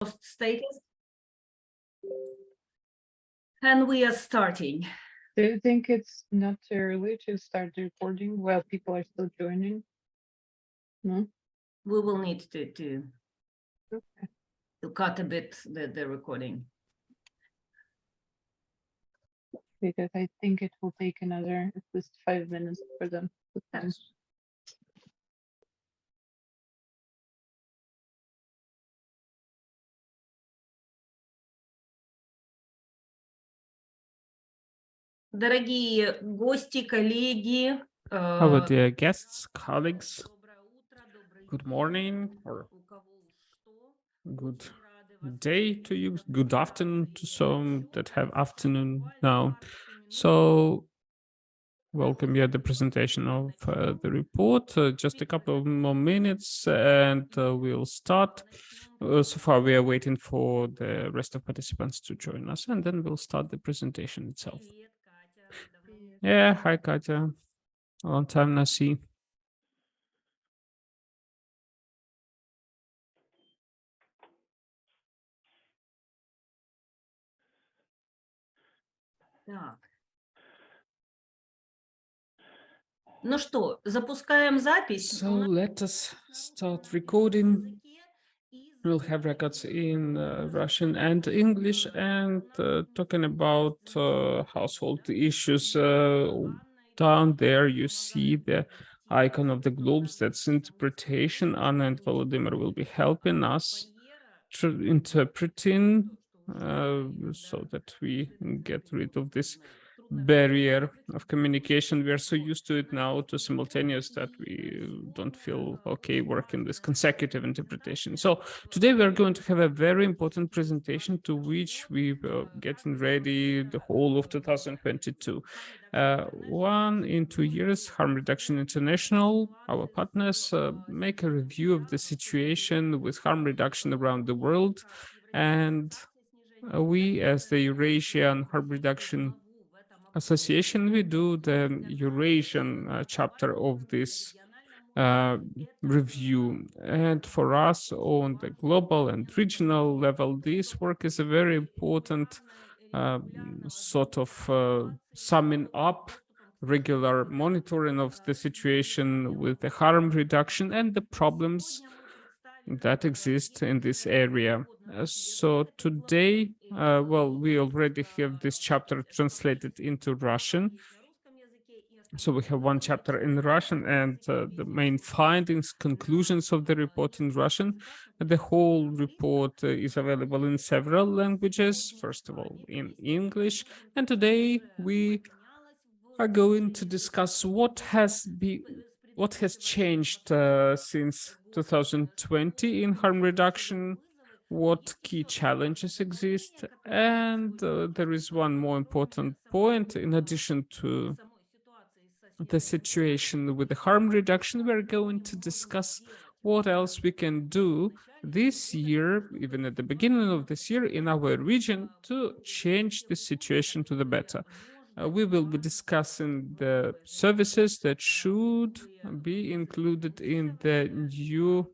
status. And we are starting. Do you think it's not too early to start the recording while people are still joining? No? We will need to Okay. cut a bit the recording. Because I think it will take another at least 5 minutes for them to come. Дорогие гости, коллеги. Our dear guests, colleagues, good morning or good day to you, good afternoon to some that have afternoon now. So welcome you at the presentation of the report. Just a couple of more minutes and we'll start. So far we are waiting for the rest of participants to join us and then we'll start the presentation itself. Yeah, hi Katya. Long time no see. Так. Ну что, запускаем запись. So let us start recording. We'll have records in Russian and English and talking about household issues. Down there you see the icon of the globes. That's interpretation. Anna and Volodymyr will be helping us interpreting so that we get rid of this barrier of communication. We are so used to it now, to simultaneous, that we don't feel okay working this consecutive interpretation. So today we are going to have a very important presentation to which we are getting ready the whole of 2022. 1 in 2 years, Harm Reduction International, our partners, make a review of the situation with harm reduction around the world. And we, as the Eurasian Harm Reduction Association, we do the Eurasian chapter of this review. And for us on the global and regional level, this work is a very important sort of summing up regular monitoring of the situation with the harm reduction and the problems that exist in this area. So today, well, we already have this chapter translated into Russian. So we have 1 chapter in Russian and the main findings, conclusions of the report in Russian. The whole report is available in several languages, first of all in English. And today we are going to discuss what has changed since 2020 in harm reduction, what key challenges exist, and there is one more important point. In addition to the situation with the harm reduction, we're going to discuss what else we can do this year, even at the beginning of this year in our region, to change the situation to the better. We will be discussing the services that should be included in the new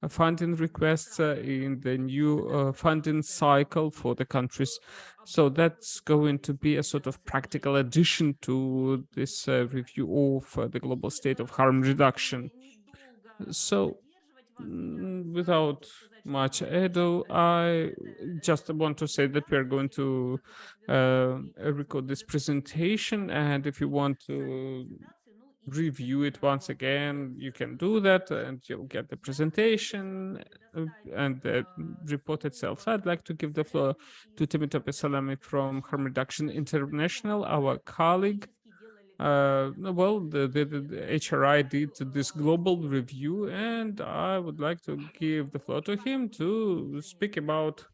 funding requests, in the new funding cycle for the countries. So that's going to be a sort of practical addition to this review of the global state of harm reduction. So without much ado, I just want to say that we are going to record this presentation, and if you want to review it once again, you can do that and you'll get the presentation and the report itself. So I'd like to give the floor to Temitope Salami from Harm Reduction International, our colleague. Well, the EHRA did this global review, and I would like to give the floor to him to speak about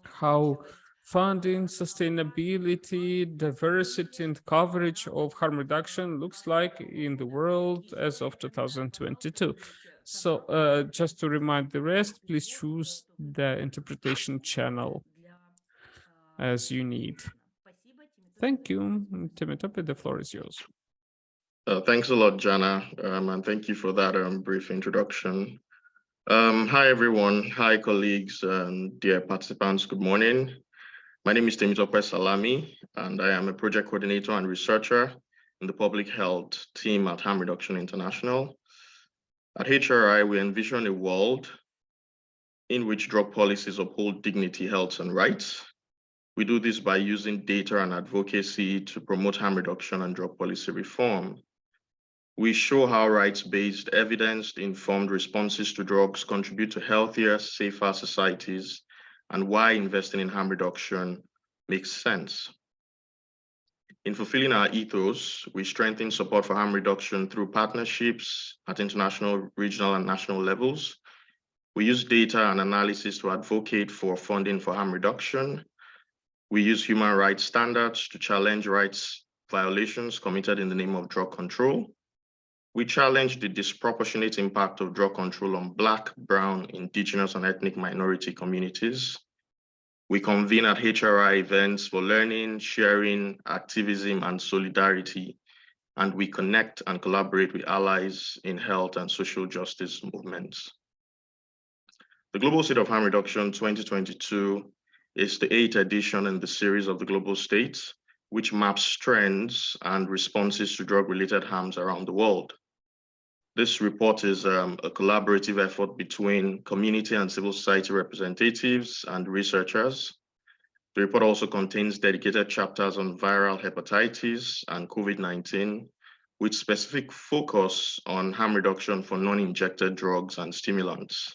how funding, sustainability, diversity, and coverage of harm reduction looks like in the world as of 2022. So just to remind the rest, please choose the interpretation channel as you need. Thank you. Temitope, the floor is yours. Thanks a lot, Jana, and thank you for that brief introduction. Hi, everyone. Hi, colleagues and dear participants. Good morning. My name is Temitope Salami, and I am a project coordinator and researcher in the public health team at Harm Reduction International. At EHRA, we envision a world in which drug policies uphold dignity, health, and rights. We do this by using data and advocacy to promote harm reduction and drug policy reform. We show how rights-based, evidence-informed responses to drugs contribute to healthier, safer societies, and why investing in harm reduction makes sense. In fulfilling our ethos, we strengthen support for harm reduction through partnerships at international, regional, and national levels. We use data and analysis to advocate for funding for harm reduction. We use human rights standards to challenge rights violations committed in the name of drug control. We challenge the disproportionate impact of drug control on Black, Brown, Indigenous, and ethnic minority communities. We convene at EHRA events for learning, sharing, activism, and solidarity, and we connect and collaborate with allies in health and social justice movements. The Global State of Harm Reduction 2022 is the 8th edition in the series of the Global States, which maps trends and responses to drug-related harms around the world. This report is a collaborative effort between community and civil society representatives and researchers. The report also contains dedicated chapters on viral hepatitis and COVID-19, with specific focus on harm reduction for non-injected drugs and stimulants.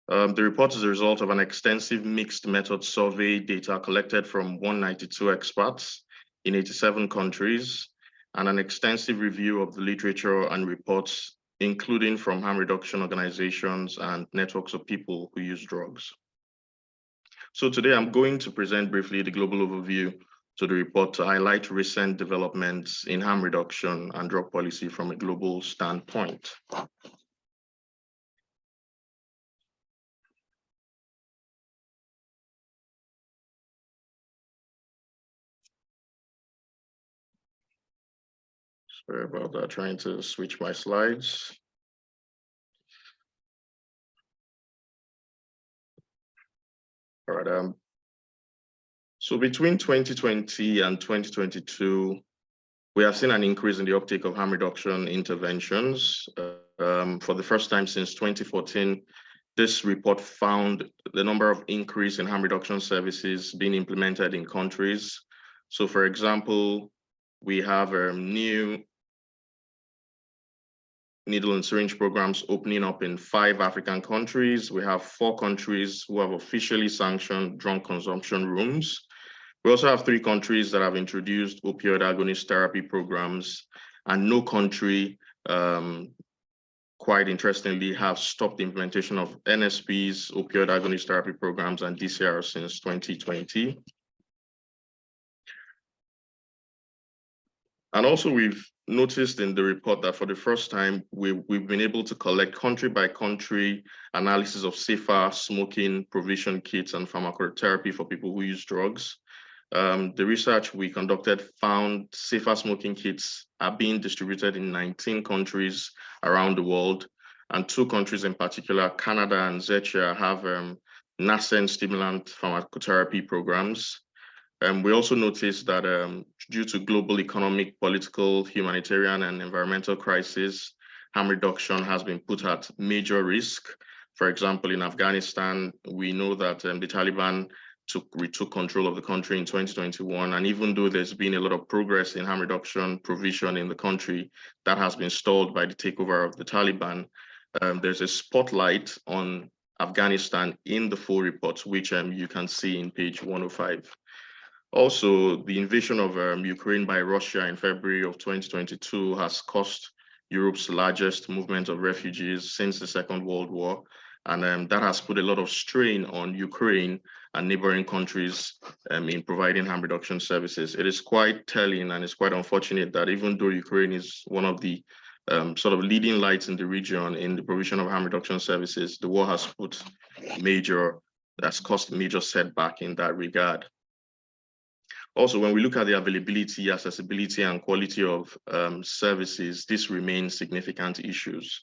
The report is a result of an extensive mixed method survey data collected from 192 experts in 87 countries, and an extensive review of the literature and reports, including from harm reduction organizations and networks of people who use drugs. So today I'm going to present briefly the global overview to the report to highlight recent developments in harm reduction and drug policy from a global standpoint. Sorry about that, trying to switch my slides. All right, so between 2020 and 2022, we have seen an increase in the uptake of harm reduction interventions. For the first time since 2014, this report found the number of increase in harm reduction services being implemented in countries. So for example, we have new needle and syringe programs opening up in 5 African countries. We have 4 countries who have officially sanctioned drug consumption rooms. We also have 3 countries that have introduced opioid agonist therapy programs, and no country, quite interestingly, have stopped the implementation of NSPs, opioid agonist therapy programs, and DCR since 2020. And also we've noticed in the report that for the first time, we've been able to collect country by country analysis of safer smoking provision kits and pharmacotherapy for people who use drugs. The research we conducted found safer smoking kits are being distributed in 19 countries around the world, and 2 countries in particular, Canada and Czechia, have nascent stimulant pharmacotherapy programs. We also noticed that due to global economic, political, humanitarian, and environmental crisis, harm reduction has been put at major risk. For example, in Afghanistan, we know that the Taliban retook control of the country in 2021. And even though there's been a lot of progress in harm reduction provision in the country, that has been stalled by the takeover of the Taliban. There's a spotlight on Afghanistan in the full report, which you can see in page 105. Also, the invasion of Ukraine by Russia in February of 2022 has caused Europe's largest movement of refugees since the Second World War. And that has put a lot of strain on Ukraine and neighboring countries in providing harm reduction services. It is quite telling, and it's quite unfortunate that even though Ukraine is one of the sort of leading lights in the region in the provision of harm reduction services, the war has caused major setback in that regard. Also, when we look at the availability, accessibility, and quality of services, this remains significant issues.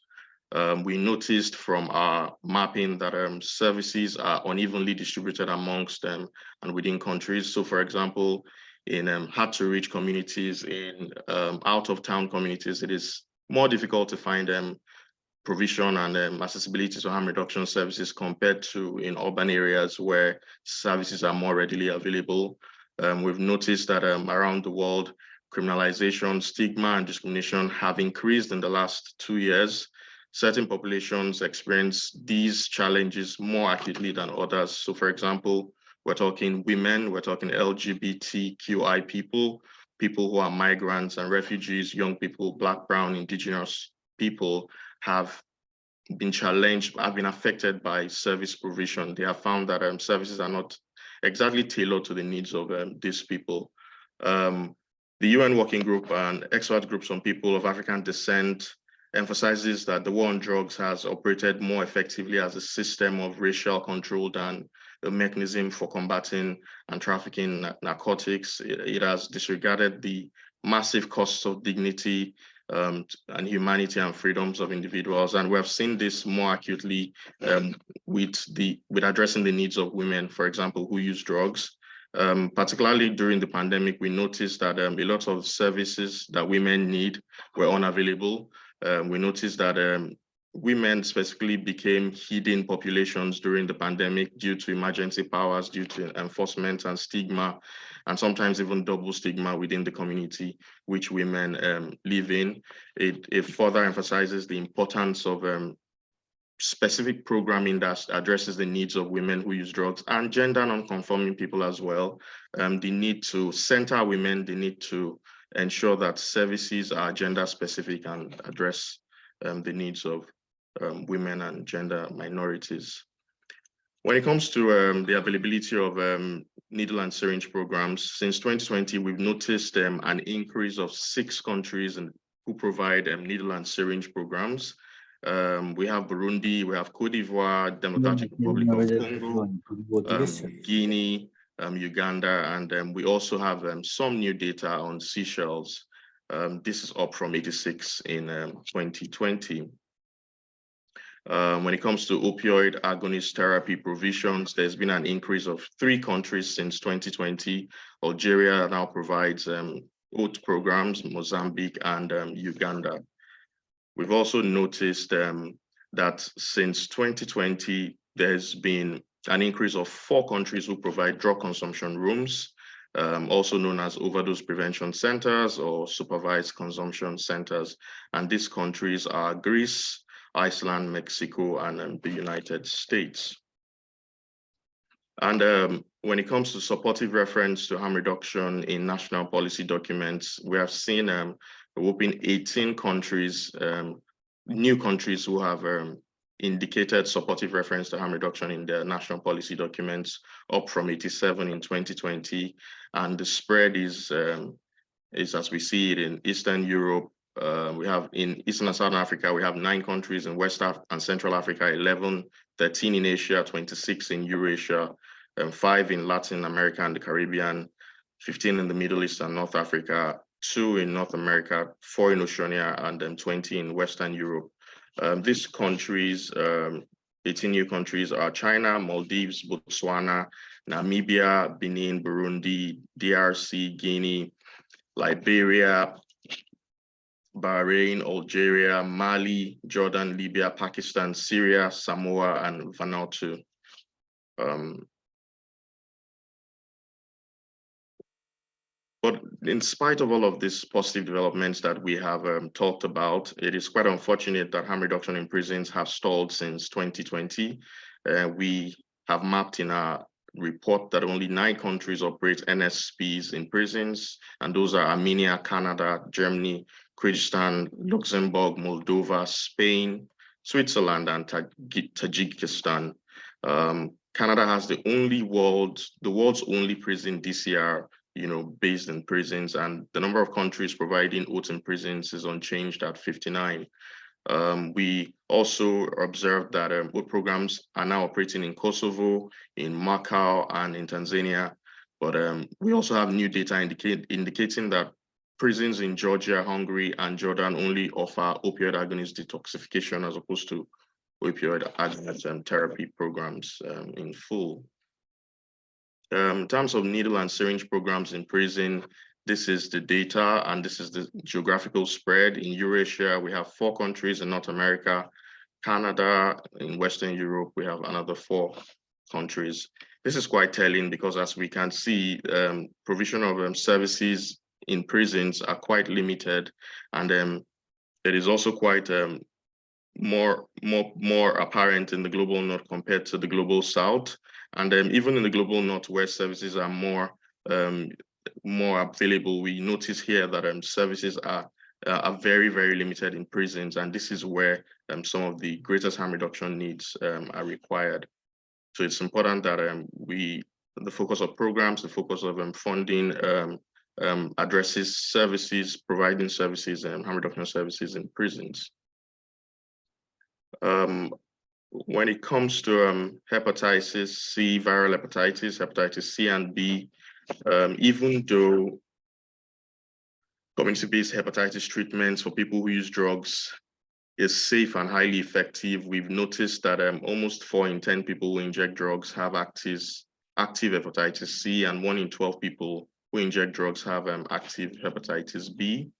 We noticed from our mapping that services are unevenly distributed amongst them and within countries. So for example, in hard to reach communities, in out of town communities, it is more difficult to find provision and accessibility to harm reduction services compared to in urban areas where services are more readily available. We've noticed that around the world, criminalization, stigma, and discrimination have increased in the last 2 years. Certain populations experience these challenges more acutely than others. So for example, we're talking women, we're talking LGBTQI people, people who are migrants and refugees, young people, Black, Brown, Indigenous people have been challenged, have been affected by service provision. They have found that services are not exactly tailored to the needs of these people. The UN Working Group and expert groups on people of African descent emphasizes that the war on drugs has operated more effectively as a system of racial control than a mechanism for combating and trafficking narcotics. It has disregarded the massive costs of dignity and humanity and freedoms of individuals. And we have seen this more acutely with addressing the needs of women, for example, who use drugs. Particularly during the pandemic, we noticed that a lot of services that women need were unavailable. We noticed that women specifically became hidden populations during the pandemic due to emergency powers, due to enforcement and stigma, and sometimes even double stigma within the community which women live in. It further emphasizes the importance of specific programming that addresses the needs of women who use drugs and gender non-conforming people as well. The need to center women, the need to ensure that services are gender specific and address the needs of women and gender minorities. When it comes to the availability of needle and syringe programs, since 2020, we've noticed an increase of 6 countries who provide needle and syringe programs. We have Burundi, we have Cote d'Ivoire, Democratic Republic of Congo, Guinea, Uganda, and we also have some new data on Seychelles. This is up from 86 in 2020. When it comes to opioid agonist therapy provisions, there's been an increase of 3 countries since 2020. Algeria now provides OAT programs, Mozambique and Uganda. We've also noticed that since 2020, there's been an increase of 4 countries who provide drug consumption rooms, also known as overdose prevention centers or supervised consumption centers. And these countries are Greece, Iceland, Mexico, and the United States. And when it comes to supportive reference to harm reduction in national policy documents, we have seen a whopping 18 countries, new countries who have indicated supportive reference to harm reduction in their national policy documents, up from 87 in 2020. And the spread is as we see it in Eastern Europe. We have in Eastern and Southern Africa, we have 9 countries, in West and Central Africa, 11, 13 in Asia, 26 in Eurasia, 5 in Latin America and the Caribbean, 15 in the Middle East and North Africa, 2 in North America, 4 in Oceania, and then 20 in Western Europe. These countries, 18 new countries, are China, Maldives, Botswana, Namibia, Benin, Burundi, DRC, Guinea, Liberia, Bahrain, Algeria, Mali, Jordan, Libya, Pakistan, Syria, Samoa, and Vanuatu. But in spite of all of these positive developments that we have talked about, it is quite unfortunate that harm reduction in prisons have stalled since 2020. We have mapped in our report that only 9 countries operate NSPs in prisons, and those are Armenia, Canada, Germany, Kyrgyzstan, Luxembourg, Moldova, Spain, Switzerland, and Tajikistan. Canada has the world's only prison DCR, based in prisons, and the number of countries providing OAT in prisons is unchanged at 59. We also observed that OAT programs are now operating in Kosovo, in Macau, and in Tanzania. But we also have new data indicating that prisons in Georgia, Hungary, and Jordan only offer opioid agonist detoxification as opposed to opioid agonist therapy programs in full. In terms of needle and syringe programs in prison, this is the data and this is the geographical spread. In Eurasia, we have 4 countries. In North America, Canada, in Western Europe, we have another 4 countries. This is quite telling because, as we can see, provision of services in prisons are quite limited, and it is also quite more apparent in the global north compared to the global south. And even in the global north, where services are more available, we notice here that services are very, very limited in prisons, and this is where some of the greatest harm reduction needs are required. So it's important that the focus of programs, the focus of funding addresses services, providing services and harm reduction services in prisons. When it comes to hepatitis C, viral hepatitis C and B, even though community-based hepatitis treatments for people who use drugs is safe and highly effective, we've noticed that almost 4 in 10 people who inject drugs have active hepatitis C, and 1 in 12 people who inject drugs have active hepatitis B.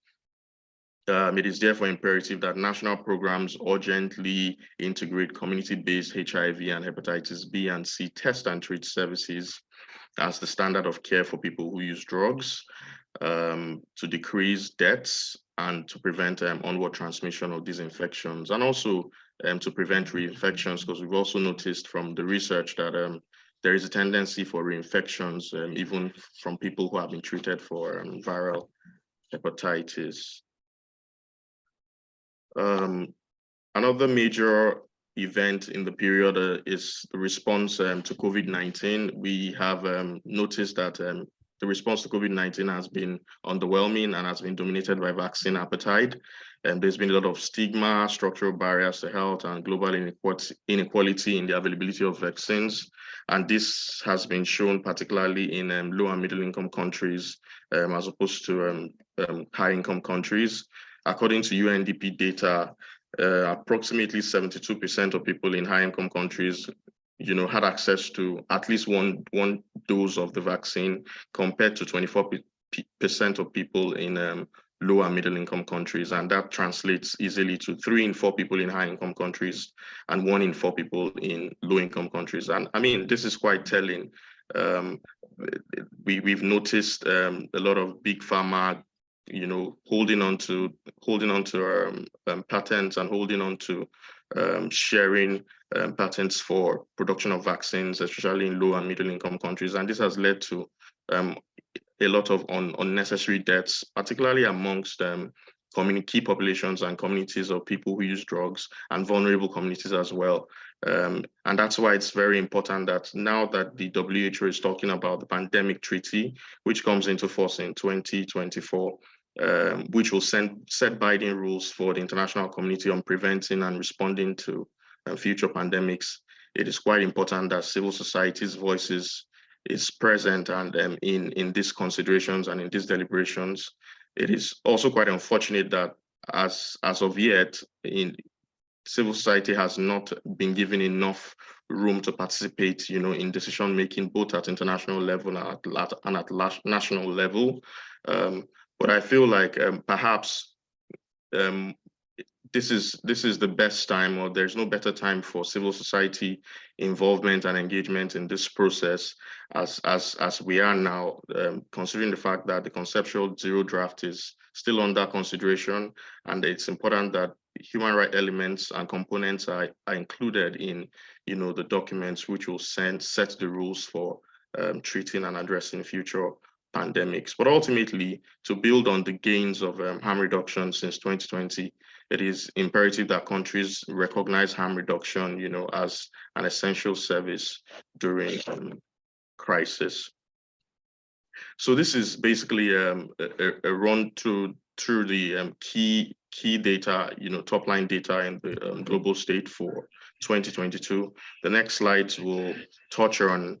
It is therefore imperative that national programs urgently integrate community-based HIV and hepatitis B and C test and treat services as the standard of care for people who use drugs, to decrease deaths and to prevent onward transmission of these infections, and also to prevent reinfections, because we've also noticed from the research that there is a tendency for reinfections even from people who have been treated for viral hepatitis. Another major event in the period is the response to COVID-19. We have noticed that the response to COVID-19 has been underwhelming and has been dominated by vaccine appetite. And there's been a lot of stigma, structural barriers to health, and global inequality in the availability of vaccines. And this has been shown particularly in low and middle income countries as opposed to high income countries. According to UNDP data, approximately 72% of people in high income countries had access to at least one dose of the vaccine, compared to 24% of people in low and middle income countries. And that translates easily to 3 in 4 people in high income countries and 1 in 4 people in low income countries. And I mean, this is quite telling. We've noticed a lot of big pharma holding on to patents and holding on to sharing patents for production of vaccines, especially in low and middle income countries. And this has led to a lot of unnecessary deaths, particularly amongst key populations and communities of people who use drugs, and vulnerable communities as well. And that's why it's very important that now that the WHO is talking about the pandemic treaty, which comes into force in 2024, which will set binding rules for the international community on preventing and responding to future pandemics, it is quite important that civil society's voices is present and in these considerations and in these deliberations. It is also quite unfortunate that as of yet, civil society has not been given enough room to participate, in decision making, both at international level and at national level. But I feel like perhaps this is the best time, or there's no better time for civil society involvement and engagement in this process as we are now, considering the fact that the conceptual zero draft is still under consideration, and it's important that human rights elements and components are included in the documents which will set the rules for treating and addressing future pandemics. But ultimately, to build on the gains of harm reduction since 2020, it is imperative that countries recognize harm reduction, as an essential service during crisis. So this is basically a run through the key data, top line data in the global state for 2022. The next slides will touch on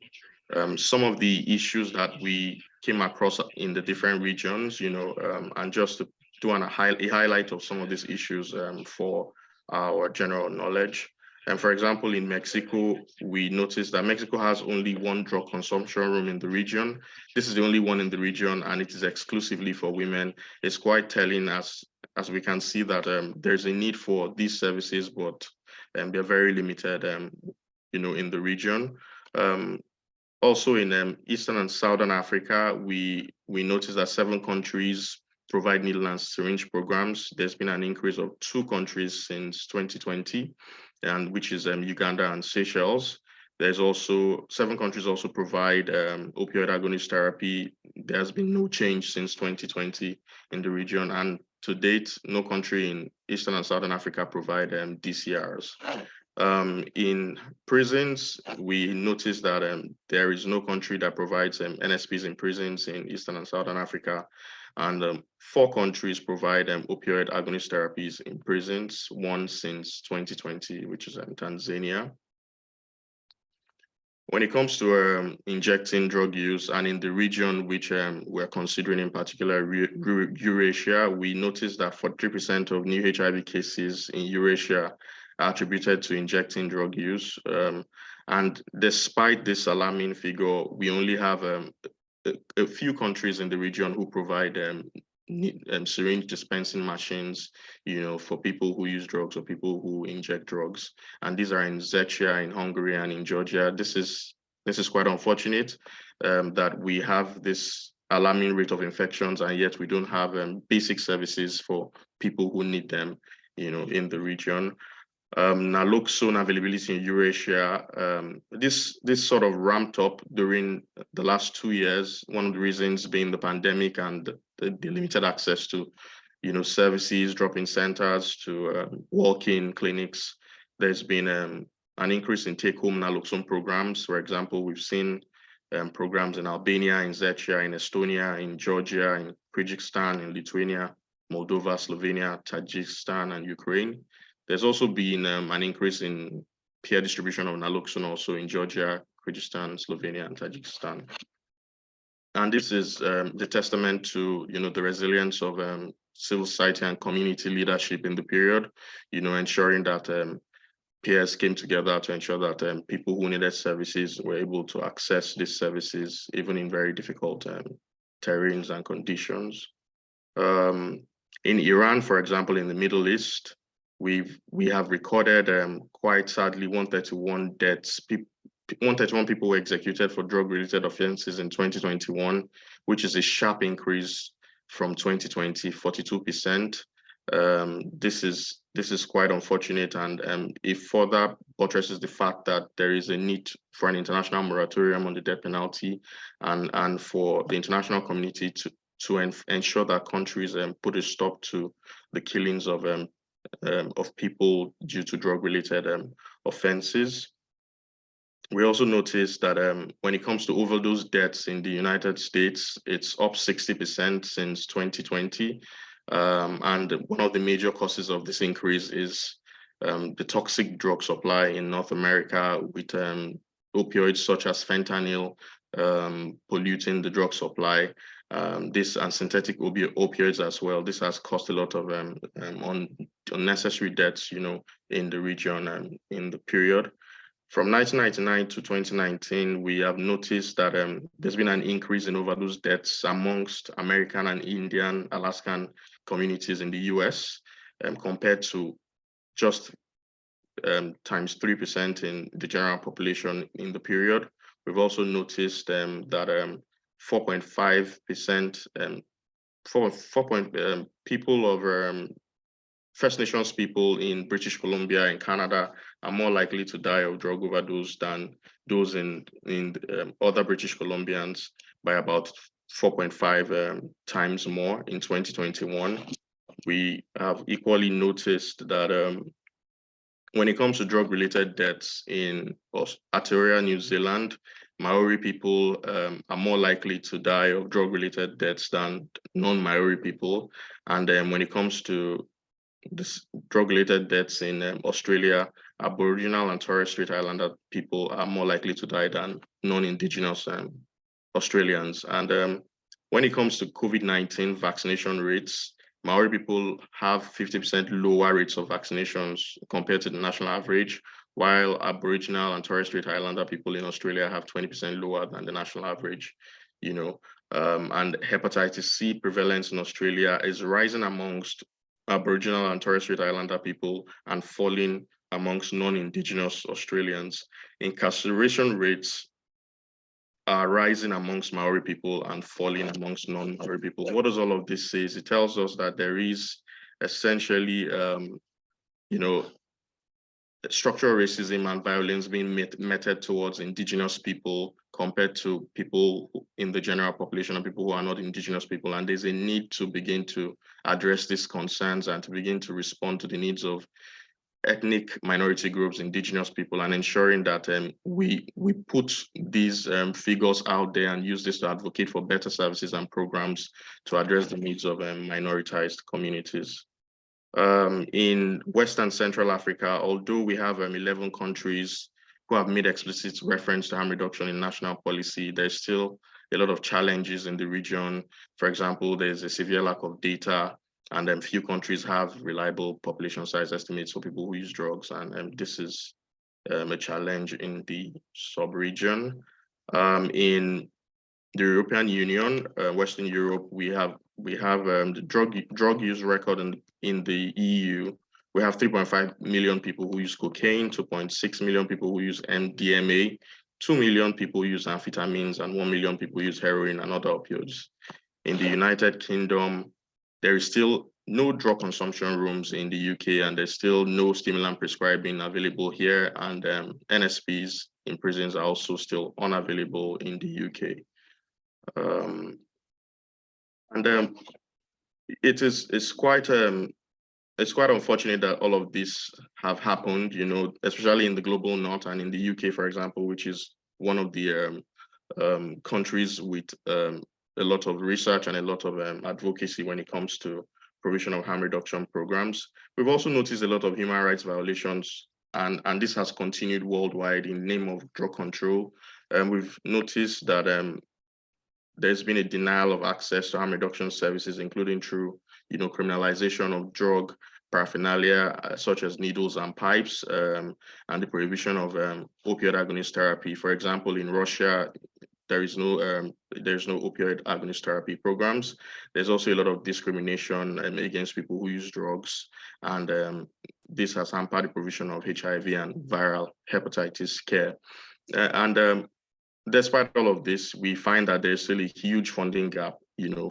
some of the issues that we came across in the different regions, and just to do a highlight of some of these issues for our general knowledge. And for example, in Mexico, we noticed that Mexico has only one drug consumption room in the region. This is the only one in the region, and it is exclusively for women. It's quite telling as we can see that there's a need for these services, but they're very limited, in the region. Also in Eastern and Southern Africa, we noticed that 7 countries provide needle and syringe programs. There's been an increase of 2 countries since 2020, and which is Uganda and Seychelles. There's also 7 countries also provide opioid agonist therapy. There's been no change since 2020 in the region, and to date, no country in Eastern and Southern Africa provide DCRs. In prisons, we noticed that there is no country that provides NSPs in prisons in Eastern and Southern Africa, and 4 countries provide opioid agonist therapies in prisons, 1 since 2020, which is Tanzania. When it comes to injecting drug use, and in the region which we're considering in particular, Eurasia, we noticed that 43% of new HIV cases in Eurasia are attributed to injecting drug use. And despite this alarming figure, we only have a few countries in the region who provide syringe dispensing machines, for people who use drugs or people who inject drugs. And these are in Czechia, in Hungary, and in Georgia. This is quite unfortunate that we have this alarming rate of infections, and yet we don't have basic services for people who need them, in the region. Naloxone availability in Eurasia, this sort of ramped up during the last 2 years. One of the reasons being the pandemic and the limited access to, services, drop-in centers, to walk-in clinics. There's been an increase in take-home naloxone programs. For example, we've seen programs in Albania, in Czechia, in Estonia, in Georgia, in Kyrgyzstan, in Lithuania, Moldova, Slovenia, Tajikistan, and Ukraine. There's also been an increase in peer distribution of naloxone also in Georgia, Kyrgyzstan, Slovenia, and Tajikistan. And this is the testament to, the resilience of civil society and community leadership in the period, ensuring that peers came together to ensure that people who needed services were able to access these services, even in very difficult terrains and conditions. In Iran, for example, in the Middle East, we have recorded quite sadly 131 deaths. 131 people were executed for drug-related offenses in 2021, which is a sharp increase from 2020, 42%. This is quite unfortunate, and it further buttresses the fact that there is a need for an international moratorium on the death penalty, and for the international community to ensure that countries put a stop to the killings of people due to drug-related offenses. We also noticed that when it comes to overdose deaths in the United States, it's up 60% since 2020. And one of the major causes of this increase is the toxic drug supply in North America, with opioids such as fentanyl polluting the drug supply. This and synthetic opioids as well. This has caused a lot of unnecessary deaths, in the region in the period. From 1999 to 2019, we have noticed that there's been an increase in overdose deaths amongst American and Indian, Alaskan communities in the US, compared to just times 3% in the general population in the period. We've also noticed that 4.5% people of First Nations people in British Columbia and Canada are more likely to die of drug overdose than those in other British Columbians, by about 4.5 times more in 2021. We have equally noticed that when it comes to drug-related deaths in Aotearoa, New Zealand, Maori people are more likely to die of drug-related deaths than non-Maori people. And when it comes to this drug-related deaths in Australia, Aboriginal and Torres Strait Islander people are more likely to die than non-Indigenous Australians. And When it comes to COVID-19 vaccination rates, Maori people have 50% lower rates of vaccinations compared to the national average, while Aboriginal and Torres Strait Islander people in Australia have 20% lower than the national average, you know. And hepatitis C prevalence in Australia is rising amongst Aboriginal and Torres Strait Islander people and falling amongst non-Indigenous Australians. Incarceration rates are rising amongst Maori people and falling amongst non-Maori people. What does all of this say? It tells us that there is essentially, structural racism and violence being meted towards Indigenous people compared to people in the general population and people who are not Indigenous people. And there's a need to begin to address these concerns and to begin to respond to the needs of ethnic minority groups, Indigenous people, and ensuring that we put these figures out there and use this to advocate for better services and programs to address the needs of minoritized communities. In West and Central Africa, although we have 11 countries who have made explicit reference to harm reduction in national policy, there's still a lot of challenges in the region. For example, there's a severe lack of data, and few countries have reliable population size estimates for people who use drugs, and this is a challenge in the sub-region. In the European Union, Western Europe, we have the drug use record in the EU. We have 3.5 million people who use cocaine, 2.6 million people who use MDMA, 2 million people use amphetamines, and 1 million people use heroin and other opioids. In the United Kingdom, there is still no drug consumption rooms in the UK, and there's still no stimulant prescribing available here, and NSPs in prisons are also still unavailable in the UK. It's quite unfortunate that all of this have happened, especially in the global north and in the UK, for example, which is one of the countries with a lot of research and a lot of advocacy when it comes to provision of harm reduction programs. We've also noticed a lot of human rights violations, and this has continued worldwide in the name of drug control. We've noticed that there's been a denial of access to harm reduction services, including through, criminalization of drug paraphernalia, such as needles and pipes, and the prohibition of opioid agonist therapy. For example, in Russia, there's no opioid agonist therapy programs. There's also a lot of discrimination against people who use drugs, and this has hampered the provision of HIV and viral hepatitis care. Despite all of this, we find that there's still a huge funding gap,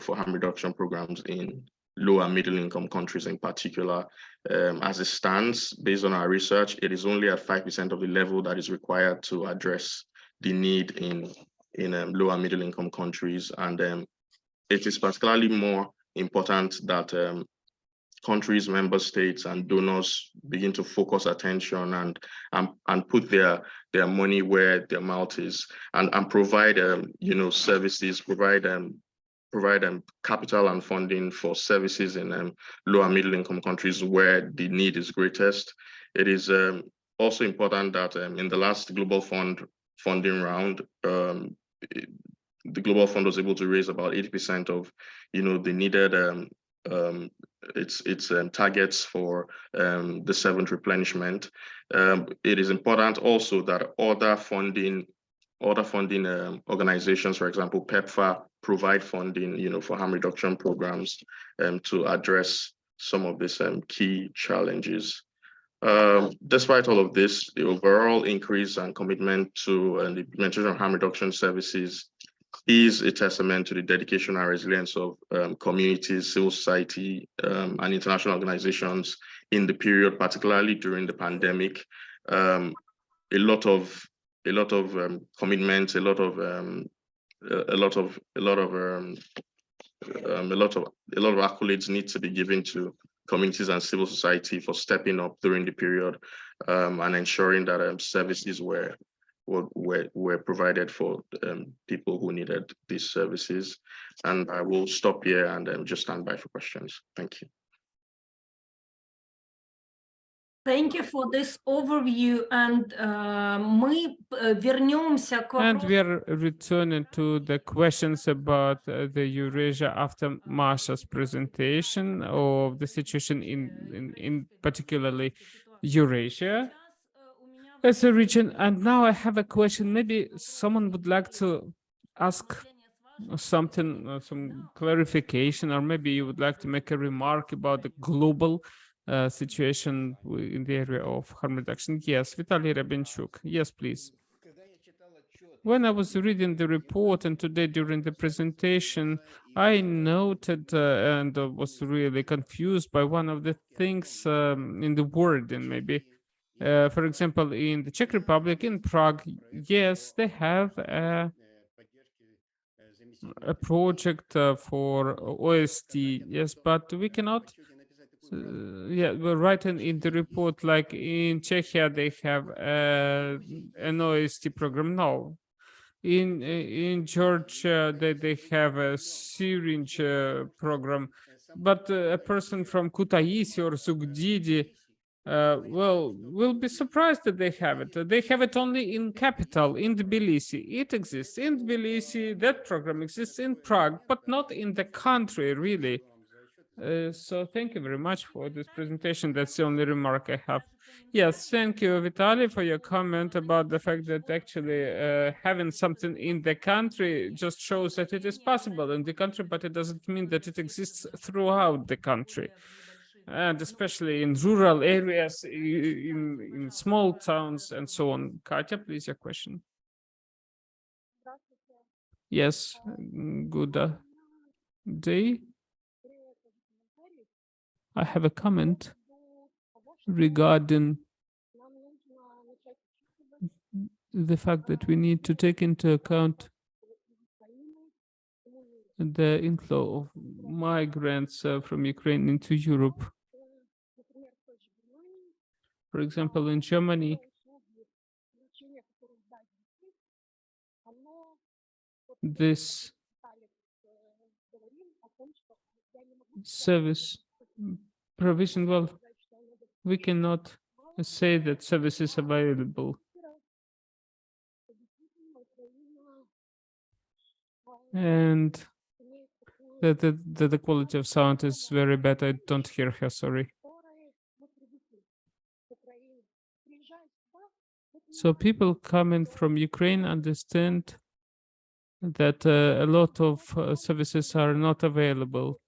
for harm reduction programs in low and middle income countries in particular. As it stands, based on our research, it is only at 5% of the level that is required to address the need in low and middle income countries. And it is particularly more important that countries, member states, and donors begin to focus attention and put their money where their mouth is, and provide services, provide capital and funding for services in low and middle income countries where the need is greatest. It is also important that in the last global funding round, the Global Fund was able to raise about 80% of the needed its targets for the seventh replenishment. It is important also that other funding organizations, for example, PEPFAR, provide funding, for harm reduction programs to address some of these key challenges. Despite all of this, the overall increase and commitment to the implementation of harm reduction services is a testament to the dedication and resilience of communities, civil society, and international organizations in the period, particularly during the pandemic. A lot of commitments, a lot of accolades need to be given to communities and civil society for stepping up during the period and ensuring that services were provided for people who needed these services. And I will stop here and just stand by for questions. Thank you. Thank you for this overview, and мы вернемся к And вопросу. we are returning to the questions about the Eurasia after Masha's presentation of the situation in particularly Eurasia as a region. And now I have a question. Maybe someone would like to ask something, some clarification, or maybe you would like to make a remark about the global situation in the area of harm reduction. Yes, Vitaly Rabinchuk. Yes, please. When I was reading the report and today during the presentation, I noted and was really confused by one of the things in the wording, maybe. For example, in the Czech Republic, in Prague, yes, they have a project for OST, yes, but we cannot yeah, we're writing in the report, like in Czechia, they have an OST program. No, in Georgia, they have a syringe program, but a person from Kutaisi or Sugdidi, well, we'll be surprised that they have it. They have it only in capital, in Tbilisi. It exists in Tbilisi. That program exists in Prague, but not in the country, really. So thank you very much for this presentation. That's the only remark I have. Yes, thank you, Vitaly, for your comment about the fact that actually having something in the country just shows that it is possible in the country, but it doesn't mean that it exists throughout the country. And especially in rural areas, in small towns and so on. Katya, please, your question. Yes, good day. I have a comment regarding the fact that we need to take into account the inflow of migrants from Ukraine into Europe. For example, in Germany, this service provision, well, we cannot say that service is available. And the quality of sound is very bad. I don't hear her, sorry. So people coming from Ukraine understand that a lot of services are not available.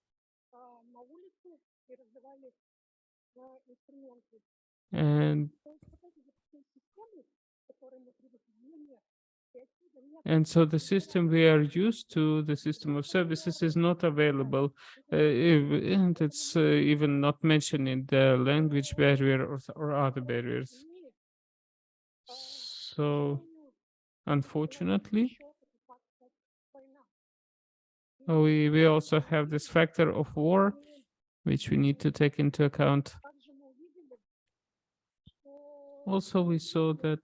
And so the system we are used to, the system of services, is not available. And it's even not mentioning the language barrier or other barriers. So, unfortunately, we also have this factor of war, which we need to take into account. Also, we saw that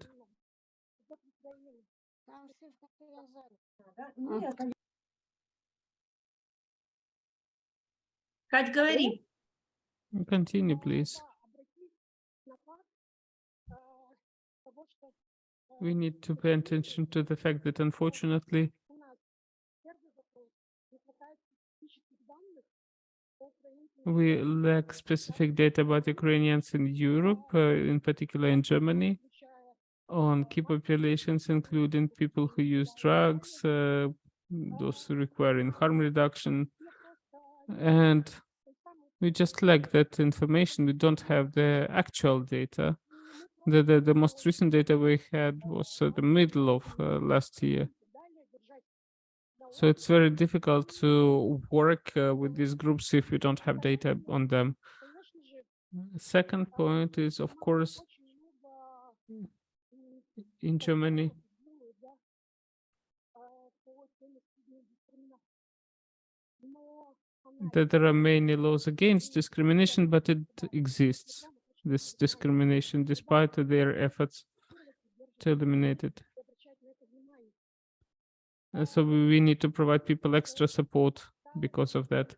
Кать, говори. continue, please. We need to pay attention to the fact that, unfortunately, we lack specific data about Ukrainians in Europe, in particular in Germany, on key populations, including people who use drugs, those requiring harm reduction. And we just lack that information. We don't have the actual data. The most recent data we had was the middle of last year. So it's very difficult to work with these groups if you don't have data on them. Second point is, of course, in Germany, that there are many laws against discrimination, but it exists, this discrimination, despite their efforts to eliminate it. So we need to provide people extra support because of that.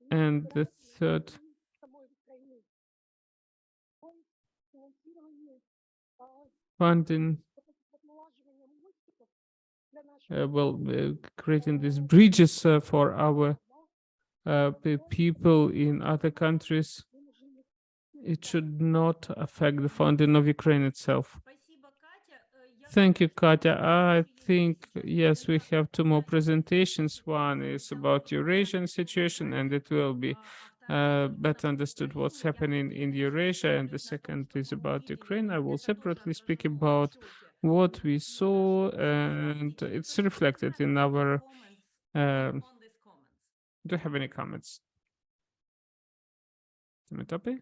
And the third funding, creating these bridges for our people in other countries. It should not affect the funding of Ukraine itself. Thank you, Katya. I think, yes, we have two more presentations. One is about Eurasian situation, and it will be better understood what's happening in Eurasia. And the second is about Ukraine. I will separately speak about what we saw, and it's reflected in our. Do you have any comments? Timothy?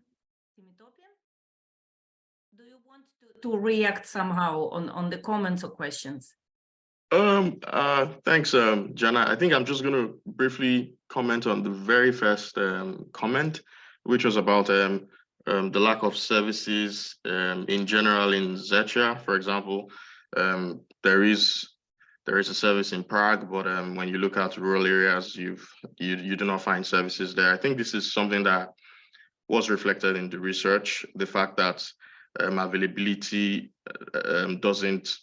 Do you want to react somehow on the comments or questions? Thanks, Jana. I think I'm just going to briefly comment on the very first comment, which was about the lack of services in general in Zechia, for example. There is a service in Prague, but when you look at rural areas, you do not find services there. I think this is something that was reflected in the research, the fact that availability doesn't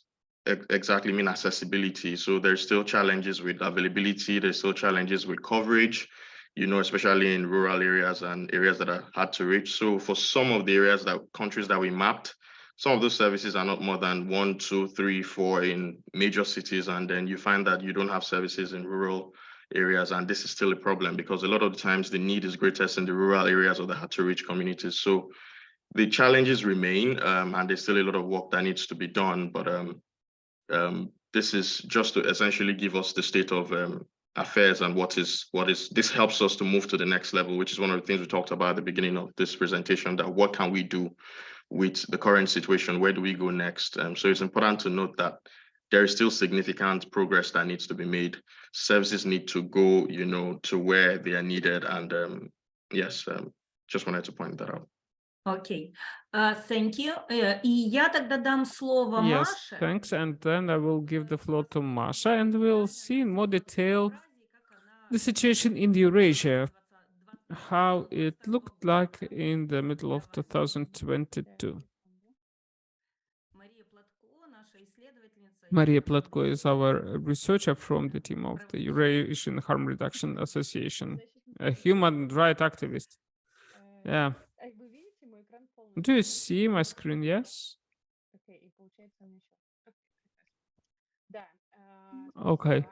exactly mean accessibility. So there's still challenges with availability, there's still challenges with coverage, especially in rural areas and areas that are hard to reach. So for some of the countries that we mapped, some of those services are not more than 1, 2, 3, 4 in major cities. And then you find that you don't have services in rural areas. And this is still a problem because a lot of the times the need is greatest in the rural areas or the hard to reach communities. So the challenges remain, and there's still a lot of work that needs to be done. But this is just to essentially give us the state of affairs and what is this helps us to move to the next level, which is one of the things we talked about at the beginning of this presentation, that what can we do with the current situation? Where do we go next? So it's important to note that there is still significant progress that needs to be made. Services need to go, to where they are needed. And yes, just wanted to point that out. Окей, thank you. И я тогда дам слово Yes, Маше. thanks. And then I will give the floor to Masha, and we'll see in more detail the situation in Eurasia, how it looked like in the middle of 2022. Maria Platko is our researcher from the team of the Eurasian Harm Reduction Association, a human rights activist. Yeah. Do you see my screen? Yes. Okay.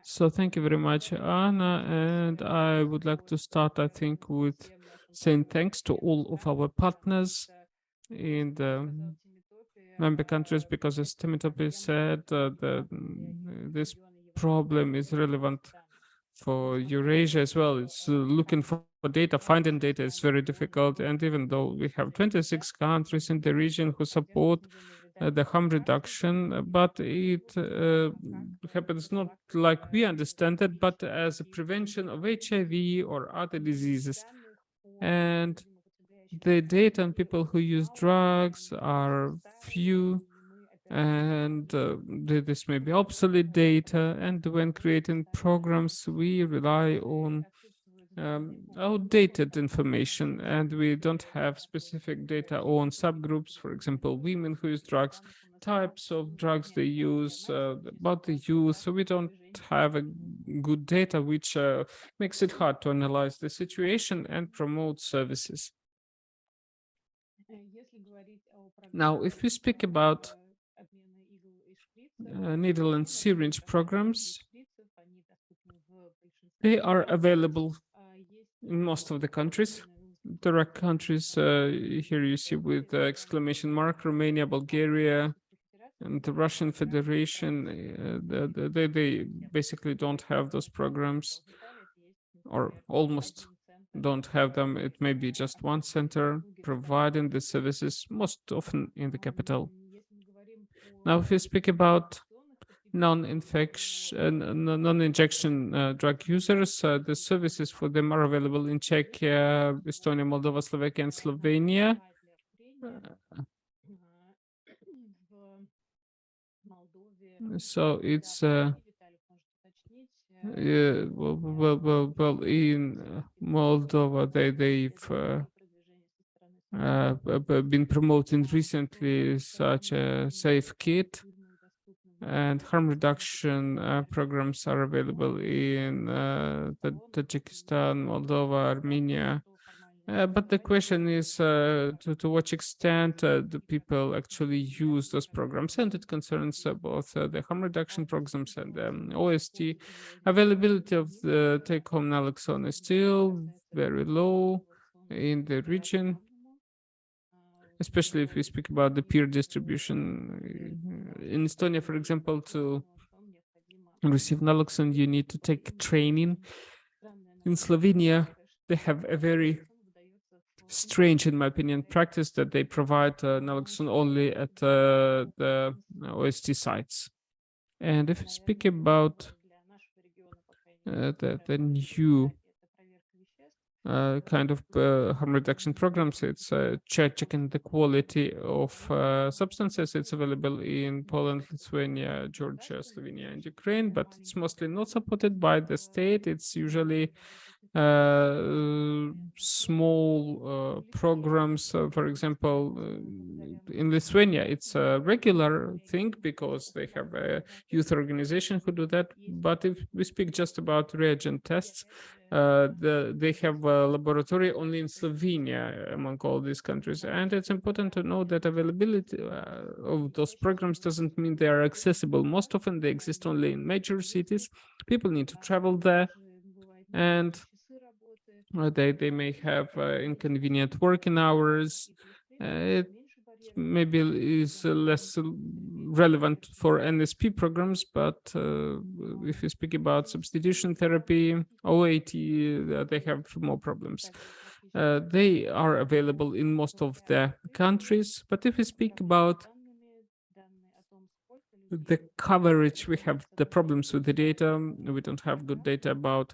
So thank you very much, Anna. And I would like to start, I think, with saying thanks to all of our partners in the member countries, because as Timothy said, this problem is relevant for Eurasia as well. It's looking for data, finding data is very difficult. And even though we have 26 countries in the region who support the harm reduction, but it happens not like we understand it, but as a prevention of HIV or other diseases. And the data on people who use drugs are few, and this may be obsolete data. And when creating programs, we rely on outdated information, and we don't have specific data on subgroups, for example, women who use drugs, types of drugs they use, about the youth. So we don't have a good data, which makes it hard to analyze the situation and promote services. Now, if we speak about needle and syringe programs, they are available in most of the countries. There are countries here you see with exclamation mark: Romania, Bulgaria, and the Russian Federation. They basically don't have those programs, or almost don't have them. It may be just one center providing the services, most often in the capital. Now, if we speak about non-injection drug users, the services for them are available in Czechia, Estonia, Moldova, Slovakia, and Slovenia. So it's well, in Moldova, they've been promoting recently, such a Safe Kit, and harm reduction programs are available in Tajikistan, Moldova, Armenia. But the question is to what extent the people actually use those programs, and it concerns both the harm reduction programs and OST. Availability of the take-home naloxone is still very low in the region, especially if we speak about the peer distribution. In Estonia, for example, to receive naloxone, you need to take training. In Slovenia, they have a very strange, in my opinion, practice that they provide naloxone only at the OST sites. And if we speak about the new kind of harm reduction programs, it's checking the quality of substances. It's available in Poland, Lithuania, Georgia, Slovenia, and Ukraine, but it's mostly not supported by the state. It's usually small programs. For example, in Lithuania, it's a regular thing because they have a youth organization who do that. But if we speak just about reagent tests, they have a laboratory only in Slovenia among all these countries. And it's important to know that availability of those programs doesn't mean they are accessible. Most often they exist only in major cities. People need to travel there, and they may have inconvenient working hours. It maybe is less relevant for NSP programs, but if you speak about substitution therapy, OAT, they have more problems. They are available in most of the countries, but if we speak about the coverage, we have the problems with the data. We don't have good data about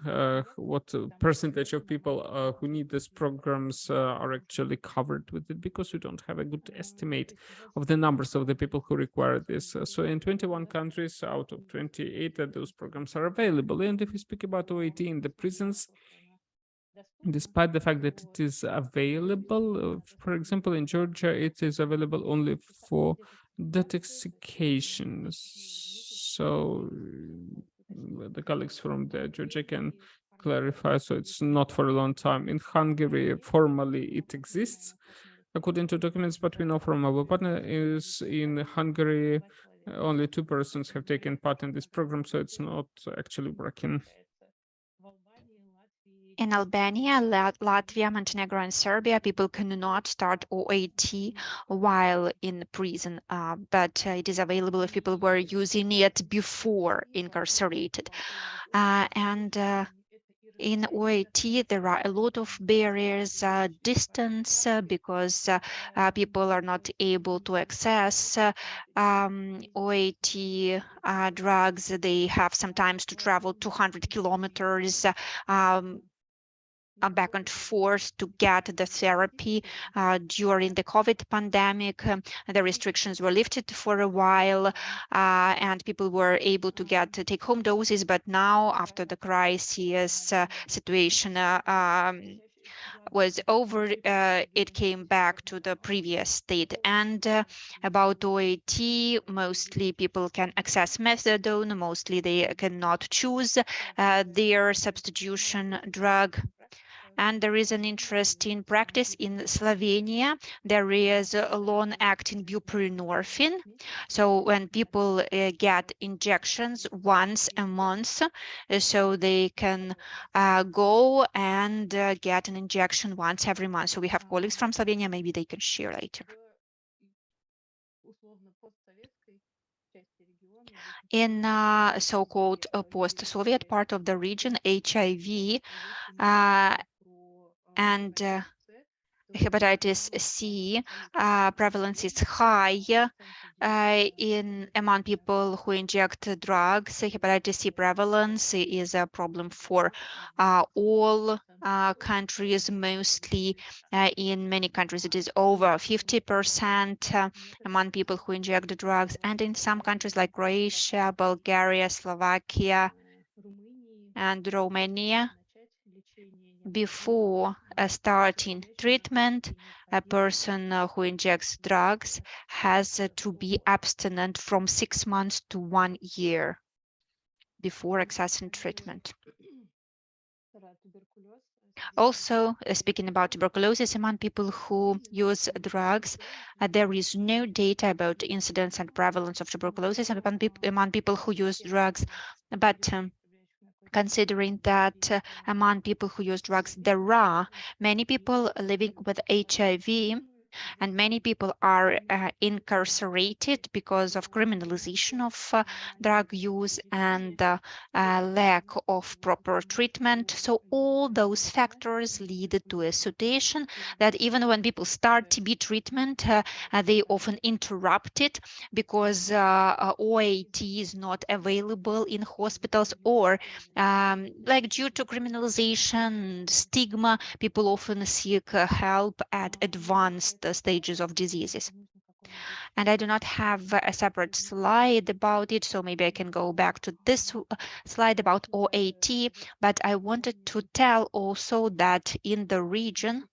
what percentage of people who need these programs are actually covered with it, because we don't have a good estimate of the numbers of the people who require this. So in 21 countries out of 28, those programs are available. And if we speak about OAT in the prisons, despite the fact that it is available, for example, in Georgia, it is available only for detoxification. So the colleagues from the Georgia can clarify. So it's not for a long time. In Hungary, formally it exists according to documents, but we know from our partner is in Hungary, only 2 persons have taken part in this program, so it's not actually working. In Albania, Latvia, Montenegro, and Serbia, people cannot start OAT while in prison, but it is available if people were using it before incarcerated. In OAT, there are a lot of barriers, distance, because people are not able to access OAT drugs. They have sometimes to travel 200 kilometers back and forth to get the therapy. During the COVID pandemic, the restrictions were lifted for a while, and people were able to get take-home doses. But now, after the crisis situation was over, it came back to the previous state. And about OAT, mostly people can access methadone. Mostly they cannot choose their substitution drug. And there is an interesting practice in Slovenia. There is a long-acting buprenorphine. So when people get injections once a month, so they can go and get an injection once every month. So we have colleagues from Slovenia, maybe they can share later. In so-called post-Soviet part of the region, HIV and hepatitis C prevalence is high among people who inject drugs. Hepatitis C prevalence is a problem for all countries. Mostly in many countries it is over 50% among people who inject the drugs, and in some countries like Croatia, Bulgaria, Slovakia, and Romania, before starting treatment, a person who injects drugs has to be abstinent from 6 months to 1 year before accessing treatment. Also, speaking about tuberculosis among people who use drugs, there is no data about incidence and prevalence of tuberculosis among people who use drugs, but considering that among people who use drugs, there are many people living with HIV, and many people are incarcerated because of criminalization of drug use and lack of proper treatment. So all those factors lead to a situation that even when people start TB treatment, they often interrupt it because OAT is not available in hospitals, or like due to criminalization, stigma, people often seek help at advanced stages of diseases. And I do not have a separate slide about it, so maybe I can go back to this slide about OAT, but I wanted to tell also that in the region,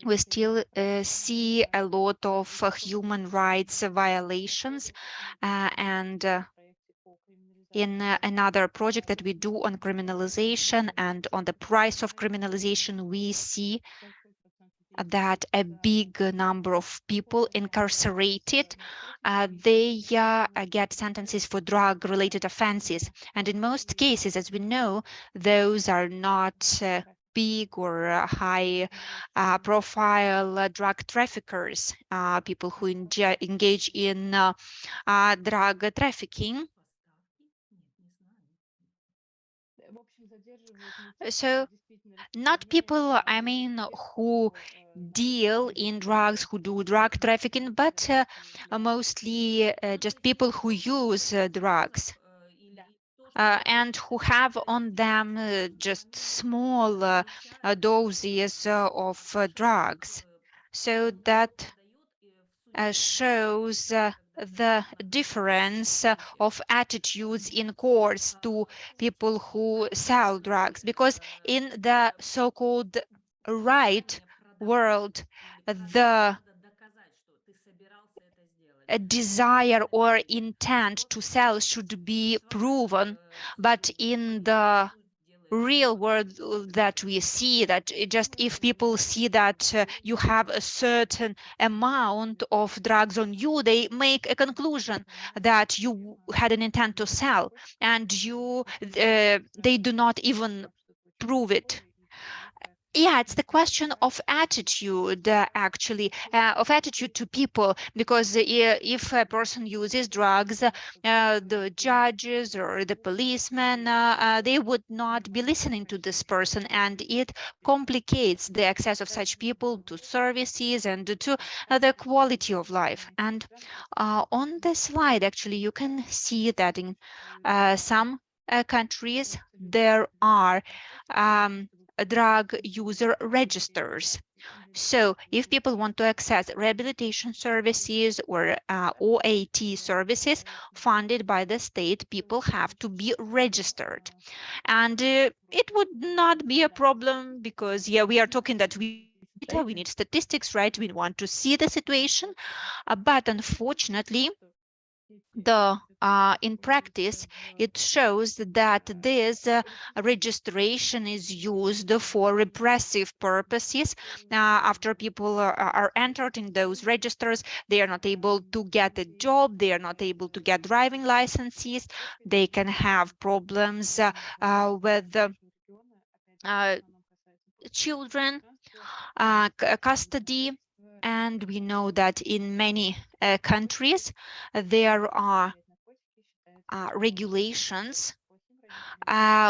we still see a lot of human rights violations, and in another project that we do on criminalization and on the price of criminalization, we see that a big number of people incarcerated, they get sentences for drug-related offenses. And in most cases, as we know, those are not big or high profile drug traffickers, people who engage in drug trafficking. So not people, I mean, who deal in drugs, who do drug trafficking, but mostly just people who use drugs and who have on them just small doses of drugs. So that shows the difference of attitudes in courts to people who sell drugs, because in the so-called right world, the desire or intent to sell should be proven, but in the real world that we see, that just if people see that you have a certain amount of drugs on you, they make a conclusion that you had an intent to sell, and they do not even prove it. Yeah, it's the question of attitude, actually, of attitude to people, because if a person uses drugs, the judges or the policemen, they would not be listening to this person, and it complicates the access of such people to services and to the quality of life. And on the slide, actually, you can see that in some countries, there are drug user registers. So if people want to access rehabilitation services or OAT services funded by the state, people have to be registered. And it would not be a problem because, yeah, we are talking that we need statistics, right? We want to see the situation, but unfortunately, in practice, it shows that this registration is used for repressive purposes. After people are entered in those registers, they are not able to get a job, they are not able to get driving licenses, they can have problems with children, custody. And we know that in many countries, there are regulations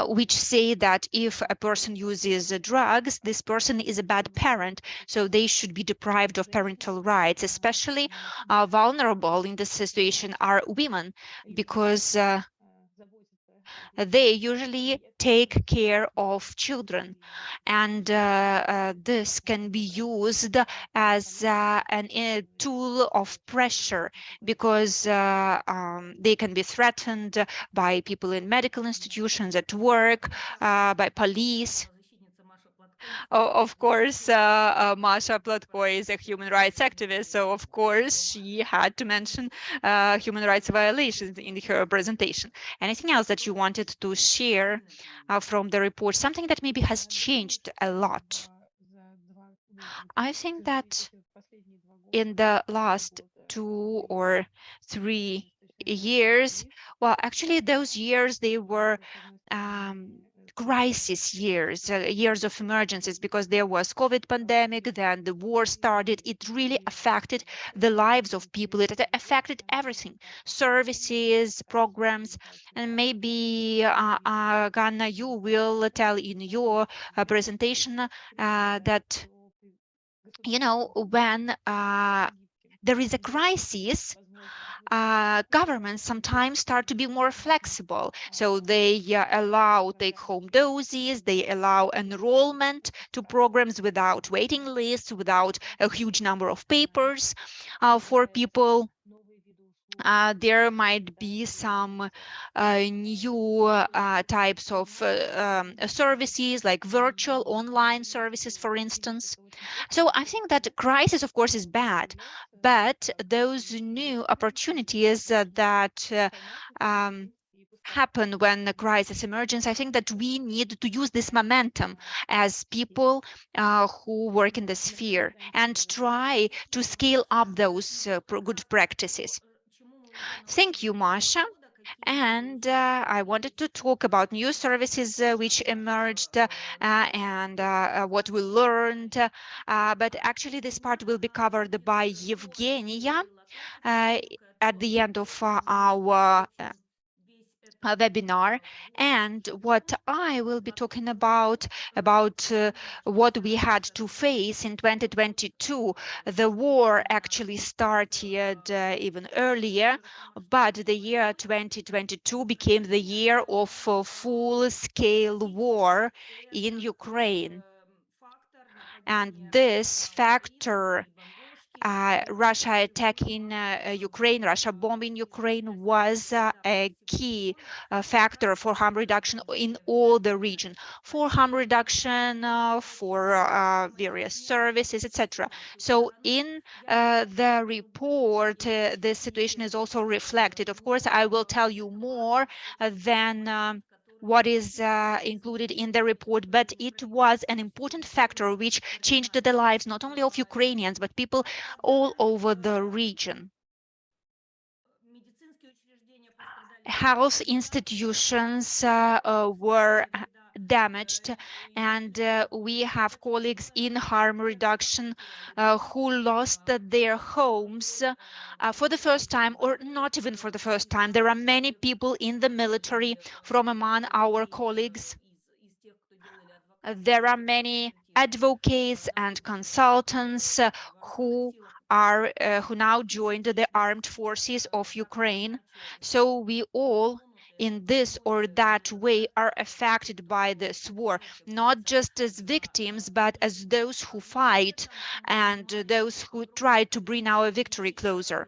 which say that if a person uses drugs, this person is a bad parent, so they should be deprived of parental rights. Especially vulnerable in this situation are women, because they usually take care of children, and this can be used as a tool of pressure, because they can be threatened by people in medical institutions, at work, by police. Of course, Masha Platko is a human rights activist, so of course she had to mention human rights violations in her presentation. Anything else that you wanted to share from the report, something that maybe has changed a lot? I think that in the last 2 or 3 years, well, actually those years, they were crisis years, years of emergencies, because there was COVID pandemic, then the war started. It really affected the lives of people. It affected everything, services, programs, and maybe Ganna, you will tell in your presentation that, you know, when there is a crisis, governments sometimes start to be more flexible. So they allow take-home doses, they allow enrollment to programs without waiting lists, without a huge number of papers for people. There might be some new types of services, like virtual online services, for instance. So I think that crisis, of course, is bad, but those new opportunities that happen when the crisis emerges, I think that we need to use this momentum as people who work in the sphere, and try to scale up those good practices. Thank you, Masha. And I wanted to talk about new services which emerged, and what we learned. But actually, this part will be covered by Evgenia at the end of our webinar. And what I will be talking about what we had to face in 2022. The war actually started even earlier, but the year 2022 became the year of full-scale war in Ukraine. And this factor, Russia attacking Ukraine, Russia bombing Ukraine, was a key factor for harm reduction in all the region, for harm reduction, for various services, etc. So in the report, this situation is also reflected. Of course, I will tell you more than what is included in the report, but it was an important factor which changed the lives not only of Ukrainians, but people all over the region. Health institutions were damaged, and we have colleagues in harm reduction who lost their homes for the first time, or not even for the first time. There are many people in the military from among our colleagues. There are many advocates and consultants who now joined the armed forces of Ukraine. So we all, in this or that way, are affected by this war, not just as victims, but as those who fight and those who try to bring our victory closer.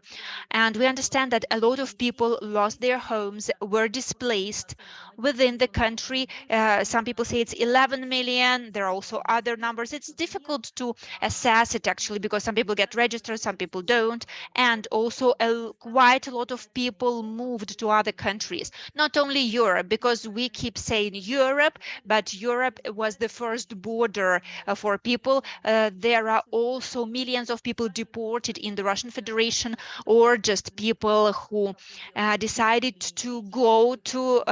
And we understand that a lot of people lost their homes, were displaced within the country. Some people say it's 11 million. There are also other numbers. It's difficult to assess it, actually, because some people get registered, some people don't. And also quite a lot of people moved to other countries, not only Europe, because we keep saying Europe, but Europe was the first border for people. There are also millions of people deported in the Russian Federation, or just people who decided to go to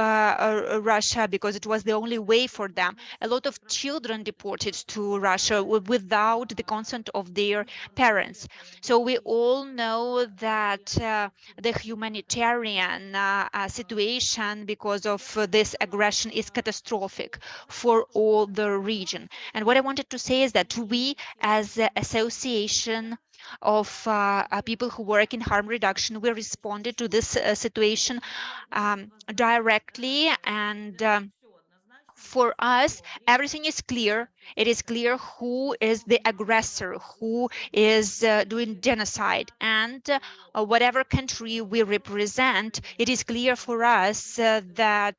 Russia because it was the only way for them. A lot of children deported to Russia without the consent of their parents. So we all know that the humanitarian situation because of this aggression is catastrophic for all the region. And what I wanted to say is that we, as an association, of people who work in harm reduction. We responded to this situation directly, and for us, everything is clear. It is clear who is the aggressor, who is doing genocide, and whatever country we represent, it is clear for us that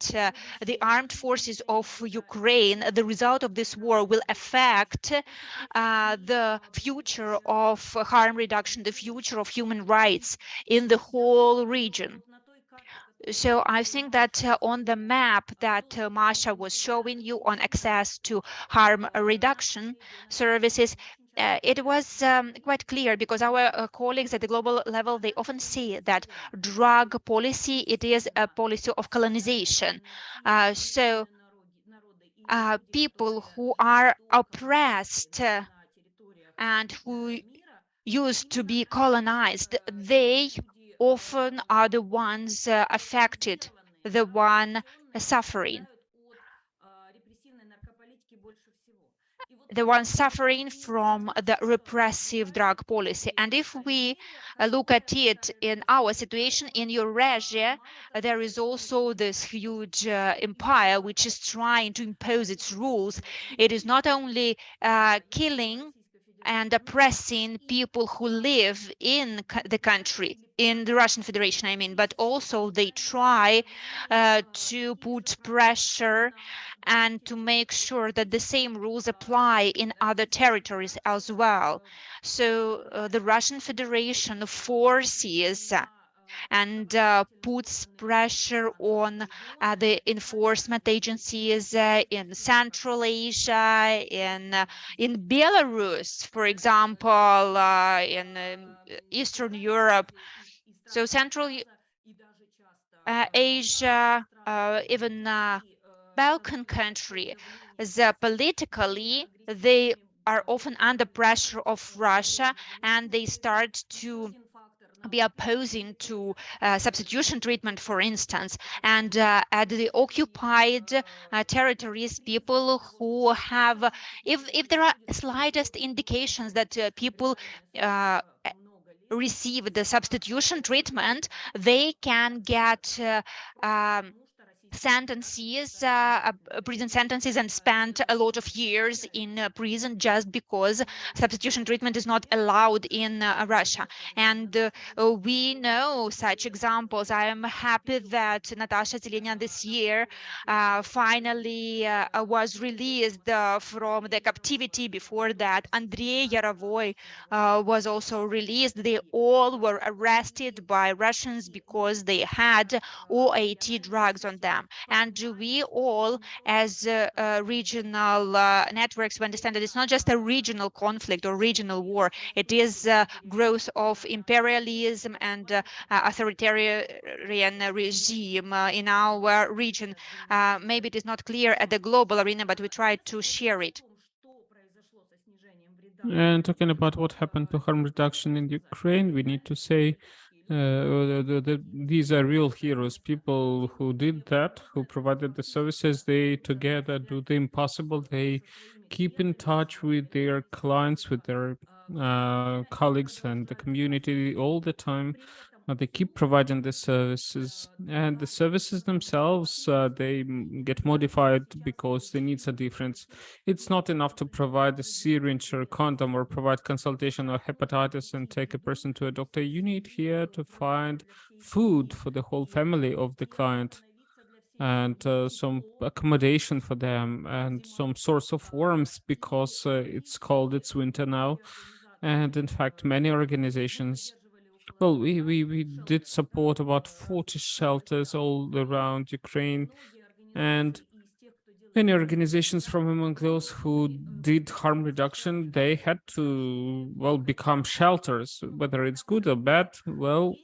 the armed forces of Ukraine, the result of this war will affect the future of harm reduction, the future of human rights in the whole region. So I think that on the map that Masha was showing you on access to harm reduction services, it was quite clear, because our colleagues at the global level, they often say that drug policy, it is a policy of colonization. So people who are oppressed and who used to be colonized, they often are the ones affected, the one suffering, the ones suffering from the repressive drug policy. And if we look at it in our situation in Eurasia, there is also this huge empire which is trying to impose its rules. It is not only killing and oppressing people who live in the country, in the Russian Federation, I mean, but also they try to put pressure and to make sure that the same rules apply in other territories as well. So the Russian Federation forces and puts pressure on the enforcement agencies in Central Asia, in Belarus, for example, in Eastern Europe. So Central Asia, even Balkan country, politically, they are often under pressure of Russia, and they start to be opposing to substitution treatment, for instance. And at the occupied territories, people who have, if there are slightest indications that people receive the substitution treatment, they can get sentences, prison sentences, and spent a lot of years in prison just because substitution treatment is not allowed in Russia. And we know such examples. I am happy that Natasha Zelenia this year finally was released from the captivity. Before that, Andrei Yarovoy was also released. They all were arrested by Russians because they had OAT drugs on them. And we all, as regional networks, we understand that it's not just a regional conflict or regional war. It is growth of imperialism and authoritarian regime in our region. Maybe it is not clear at the global arena, but we try to share it. And talking about what happened to harm reduction in Ukraine, we need to say these are real heroes, people who did that, who provided the services. They together do the impossible. They keep in touch with their clients, with their colleagues and the community all the time. They keep providing the services, and the services themselves, they get modified because the needs are different. It's not enough to provide a syringe or a condom or provide consultation or hepatitis and take a person to a doctor. You need here to find food for the whole family of the client, and some accommodation for them, and some source of warmth, because it's winter now. And in fact, many organizations, well, we did support about 40 shelters all around Ukraine, and many organizations from among those who did harm reduction, they had to, well, become shelters. Whether it's good or bad, well,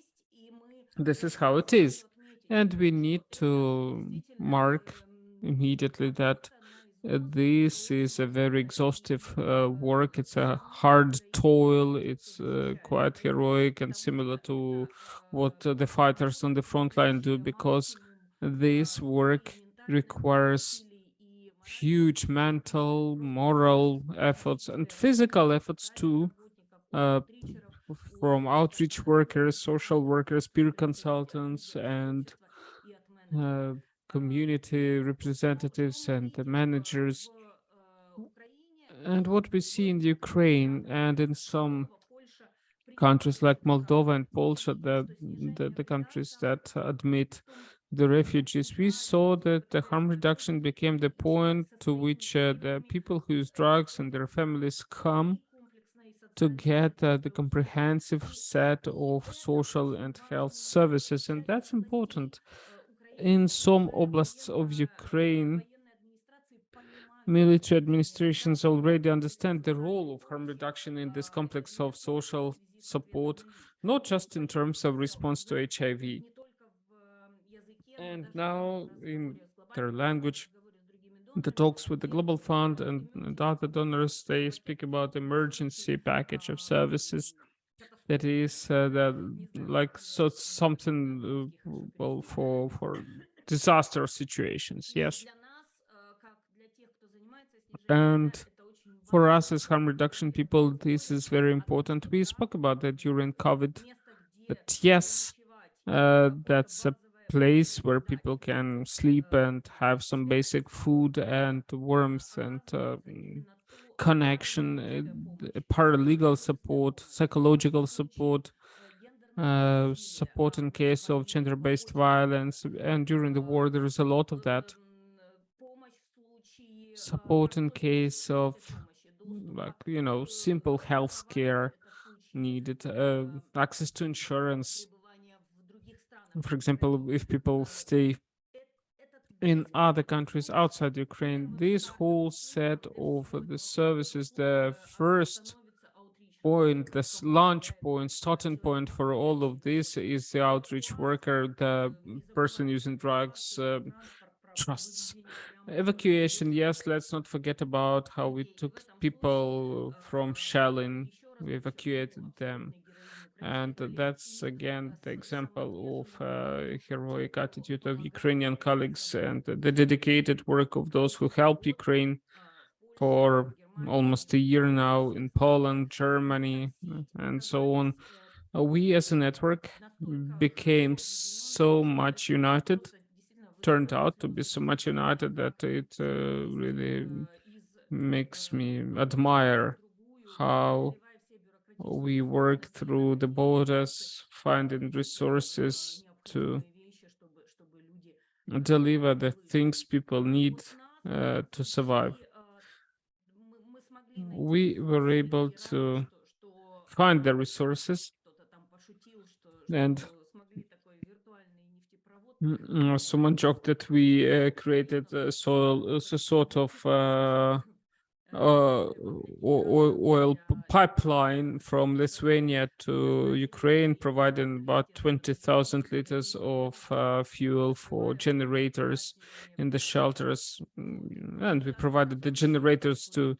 this is how it is. And we need to mark immediately that this is a very exhaustive work. It's a hard toil. It's quite heroic and similar to what the fighters on the front line do, because this work requires huge mental, moral efforts and physical efforts too. from outreach workers, social workers, peer consultants, and community representatives and the managers. And what we see in Ukraine and in some countries like Moldova and Polska, the countries that admit the refugees, we saw that the harm reduction became the point to which the people who use drugs and their families come to get the comprehensive set of social and health services. And that's important. In some oblasts of Ukraine, military administrations already understand the role of harm reduction in this complex of social support, not just in terms of response to HIV. And now, in their language, the talks with the Global Fund and other donors, they speak about emergency package of services that is that like so something well for disaster situations. Yes. And for us as harm reduction people, this is very important. We spoke about that during COVID, that yes, that's a place where people can sleep and have some basic food and warmth and connection, paralegal support, psychological support, support in case of gender-based violence. And during the war, there is a lot of that. Support in case of, like, simple health care needed, access to insurance. For example, if people stay in other countries outside Ukraine, this whole set of the services, the first point, the launch point, starting point for all of this is the outreach worker, the person using drugs, trusts. Evacuation, yes, let's not forget about how we took people from Shelling, we evacuated them. And that's again the example of heroic attitude of Ukrainian colleagues and the dedicated work of those who help Ukraine for almost a year now in Poland, Germany, and so on. We as a network became so much united, turned out to be so much united that it really makes me admire how we work through the borders, finding resources to deliver the things people need to survive. We were able to find the resources, and someone joked that we created a sort of oil pipeline from Lithuania to Ukraine, providing about 20,000 liters of fuel for generators in the shelters. And we provided the generators too.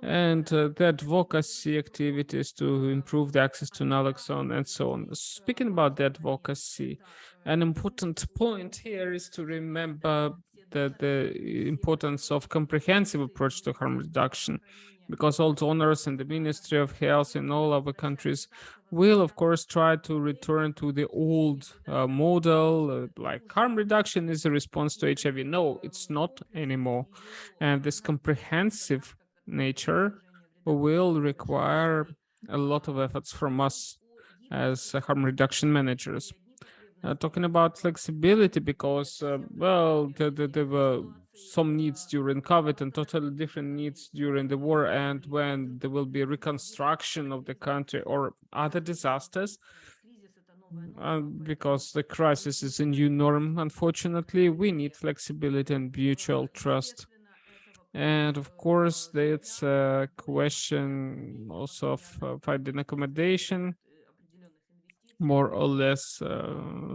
And the advocacy activities to improve the access to naloxone and so on. Speaking about the advocacy, an important point here is to remember the importance of comprehensive approach to harm reduction, because all donors and the Ministry of Health in all our countries will, of course, try to return to the old model, like harm reduction is a response to HIV. No, it's not anymore. And this comprehensive nature will require a lot of efforts from us as harm reduction managers. Talking about flexibility, because well, there were some needs during COVID and totally different needs during the war, and when there will be reconstruction of the country or other disasters, because the crisis is a new norm, unfortunately, we need flexibility and mutual trust. And of course, it's a question also of finding accommodation, more or less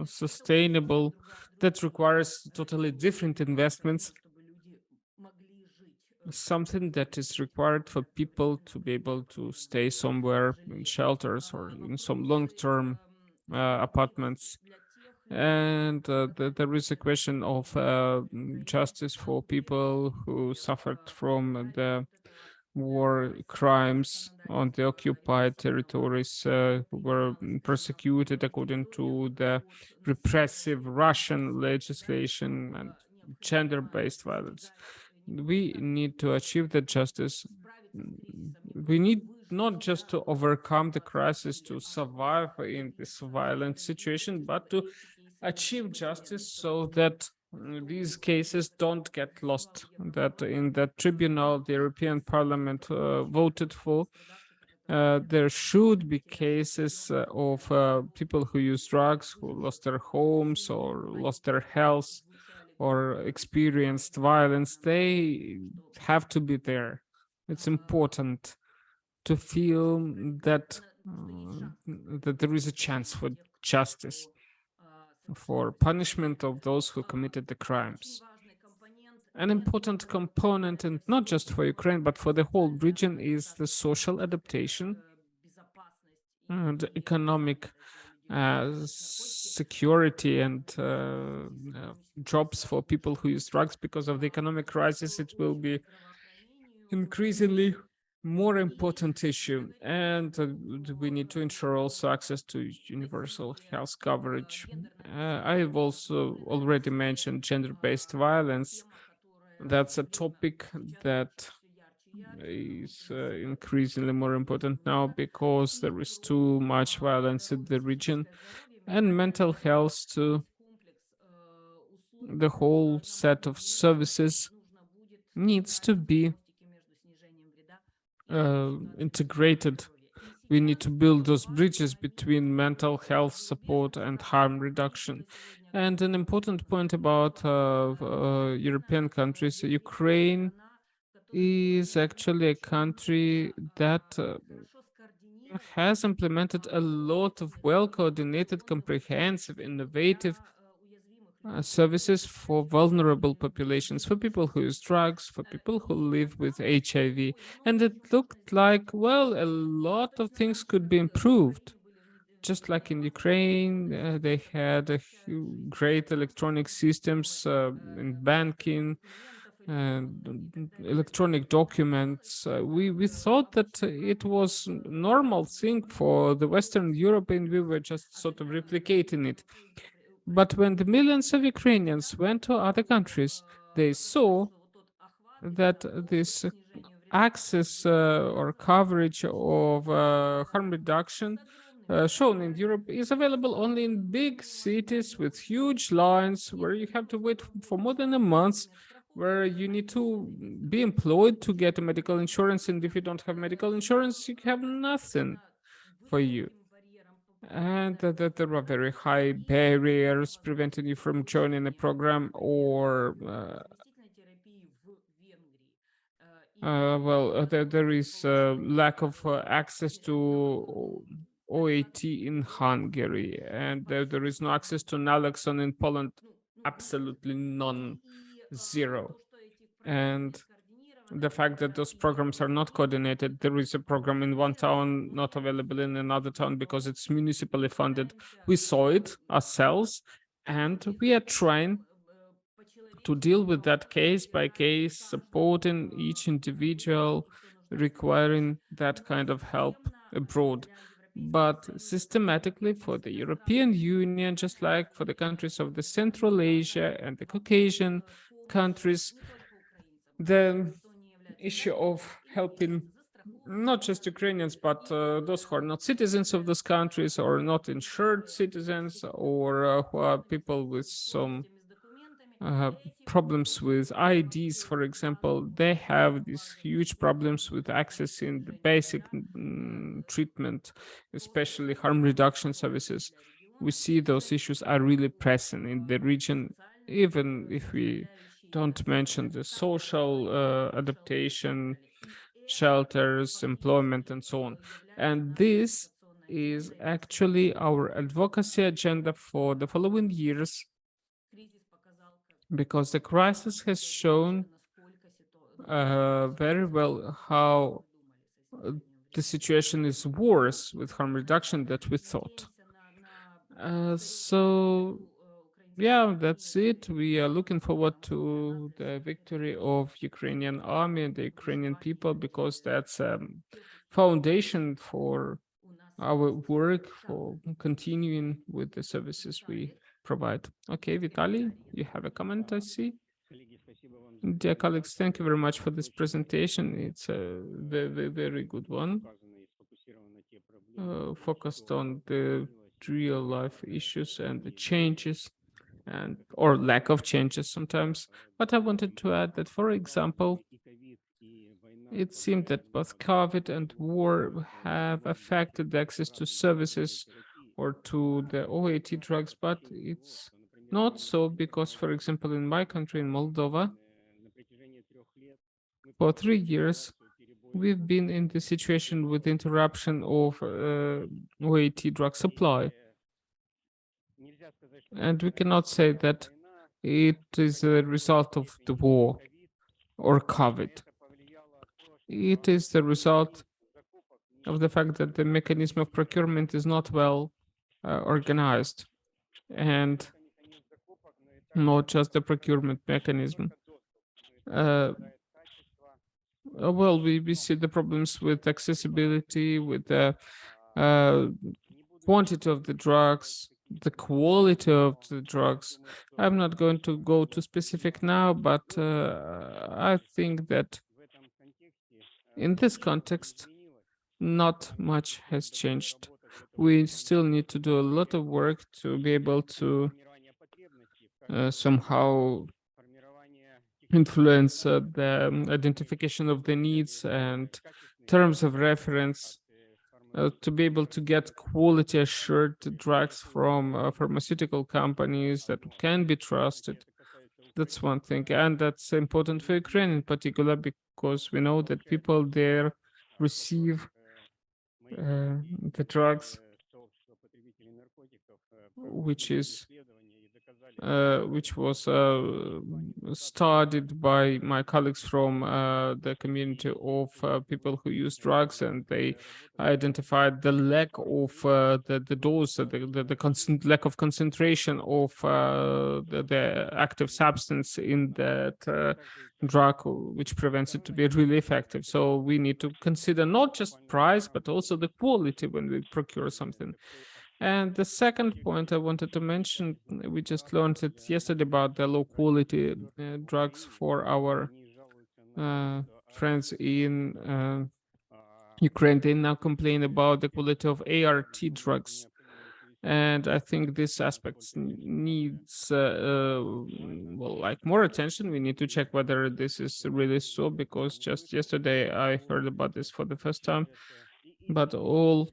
sustainable, that requires totally different investments, something that is required for people to be able to stay somewhere in shelters or in some long-term apartments. And there is a question of justice for people who suffered from the war crimes on the occupied territories, who were persecuted according to the repressive Russian legislation, and gender-based violence. We need to achieve the justice. We need not just to overcome the crisis, to survive in this violent situation, but to achieve justice so that these cases don't get lost, that in that tribunal the European Parliament voted for, there should be cases of people who use drugs, who lost their homes or lost their health or experienced violence. They have to be there. It's important to feel that that there is a chance for justice, for punishment of those who committed the crimes. An important component, and not just for Ukraine, but for the whole region, is the social adaptation and economic security and jobs for people who use drugs. Because of the economic crisis, it will be increasingly more important issue, and we need to ensure also access to universal health coverage. I've also already mentioned gender-based violence. That's a topic that is increasingly more important now because there is too much violence in the region, and mental health too. The whole set of services needs to be integrated. We need to build those bridges between mental health support and harm reduction. And an important point about European countries, Ukraine is actually a country that has implemented a lot of well-coordinated, comprehensive, innovative services for vulnerable populations, for people who use drugs, for people who live with HIV. And it looked like, well, a lot of things could be improved. Just like in Ukraine, they had great electronic systems in banking and electronic documents. We thought that it was a normal thing for the Western Europe, and we were just sort of replicating it. But when the millions of Ukrainians went to other countries, they saw that this access or coverage of harm reduction shown in Europe is available only in big cities with huge lines where you have to wait for more than a month, where you need to be employed to get a medical insurance, and if you don't have medical insurance, you have nothing for you. And that there are very high barriers preventing you from joining a program, or there is lack of access to OAT in Hungary, and there is no access to naloxone in Poland, absolutely none, zero. And the fact that those programs are not coordinated, there is a program in one town not available in another town because it's municipally funded. We saw it ourselves, and we are trying to deal with that case by case, supporting each individual requiring that kind of help abroad. But systematically for the European Union, just like for the countries of the Central Asia and the Caucasian countries, the issue of helping not just Ukrainians, but those who are not citizens of those countries, or not insured citizens, or who are people with some problems with IDs, for example, they have these huge problems with accessing the basic treatment, especially harm reduction services. We see those issues are really pressing in the region, even if we don't mention the social adaptation, shelters, employment, and so on. And this is actually our advocacy agenda for the following years, because the crisis has shown very well how the situation is worse with harm reduction than we thought. So Yeah, that's it. We are looking forward to the victory of Ukrainian army and the Ukrainian people, because that's foundation for our work, for continuing with the services we provide. Okay, Vitaly, you have a comment, I see. Dear colleagues, thank you very much for this presentation. It's a very, very good one, focused on the real life issues and the changes and or lack of changes sometimes. But I wanted to add that, for example, it seemed that both COVID and war have affected the access to services or to the OAT drugs, but it's not so because, for example, in my country, in Moldova, for 3 years, we've been in the situation with interruption of OAT drug supply. And we cannot say that it is a result of the war or COVID. It is the result of the fact that the mechanism of procurement is not well organized, and not just the procurement mechanism. Well, we see the problems with accessibility, with the quantity of the drugs, the quality of the drugs. I'm not going to go too specific now, but I think that in this context, not much has changed. We still need to do a lot of work to be able to somehow influence the identification of the needs and terms of reference, to be able to get quality assured drugs from pharmaceutical companies that can be trusted. That's one thing, and that's important for Ukraine in particular, because we know that people there receive the drugs, which was studied by my colleagues from the community of people who use drugs, and they identified the lack of the dose, the lack of concentration of the active substance in that drug, which prevents it to be really effective. So we need to consider not just price, but also the quality when we procure something. And the second point I wanted to mention, we just learned it yesterday about the low quality drugs for our friends in Ukraine. They now complain about the quality of ART drugs. And I think this aspect needs well, like more attention. We need to check whether this is really so, because just yesterday I heard about this for the first time. But all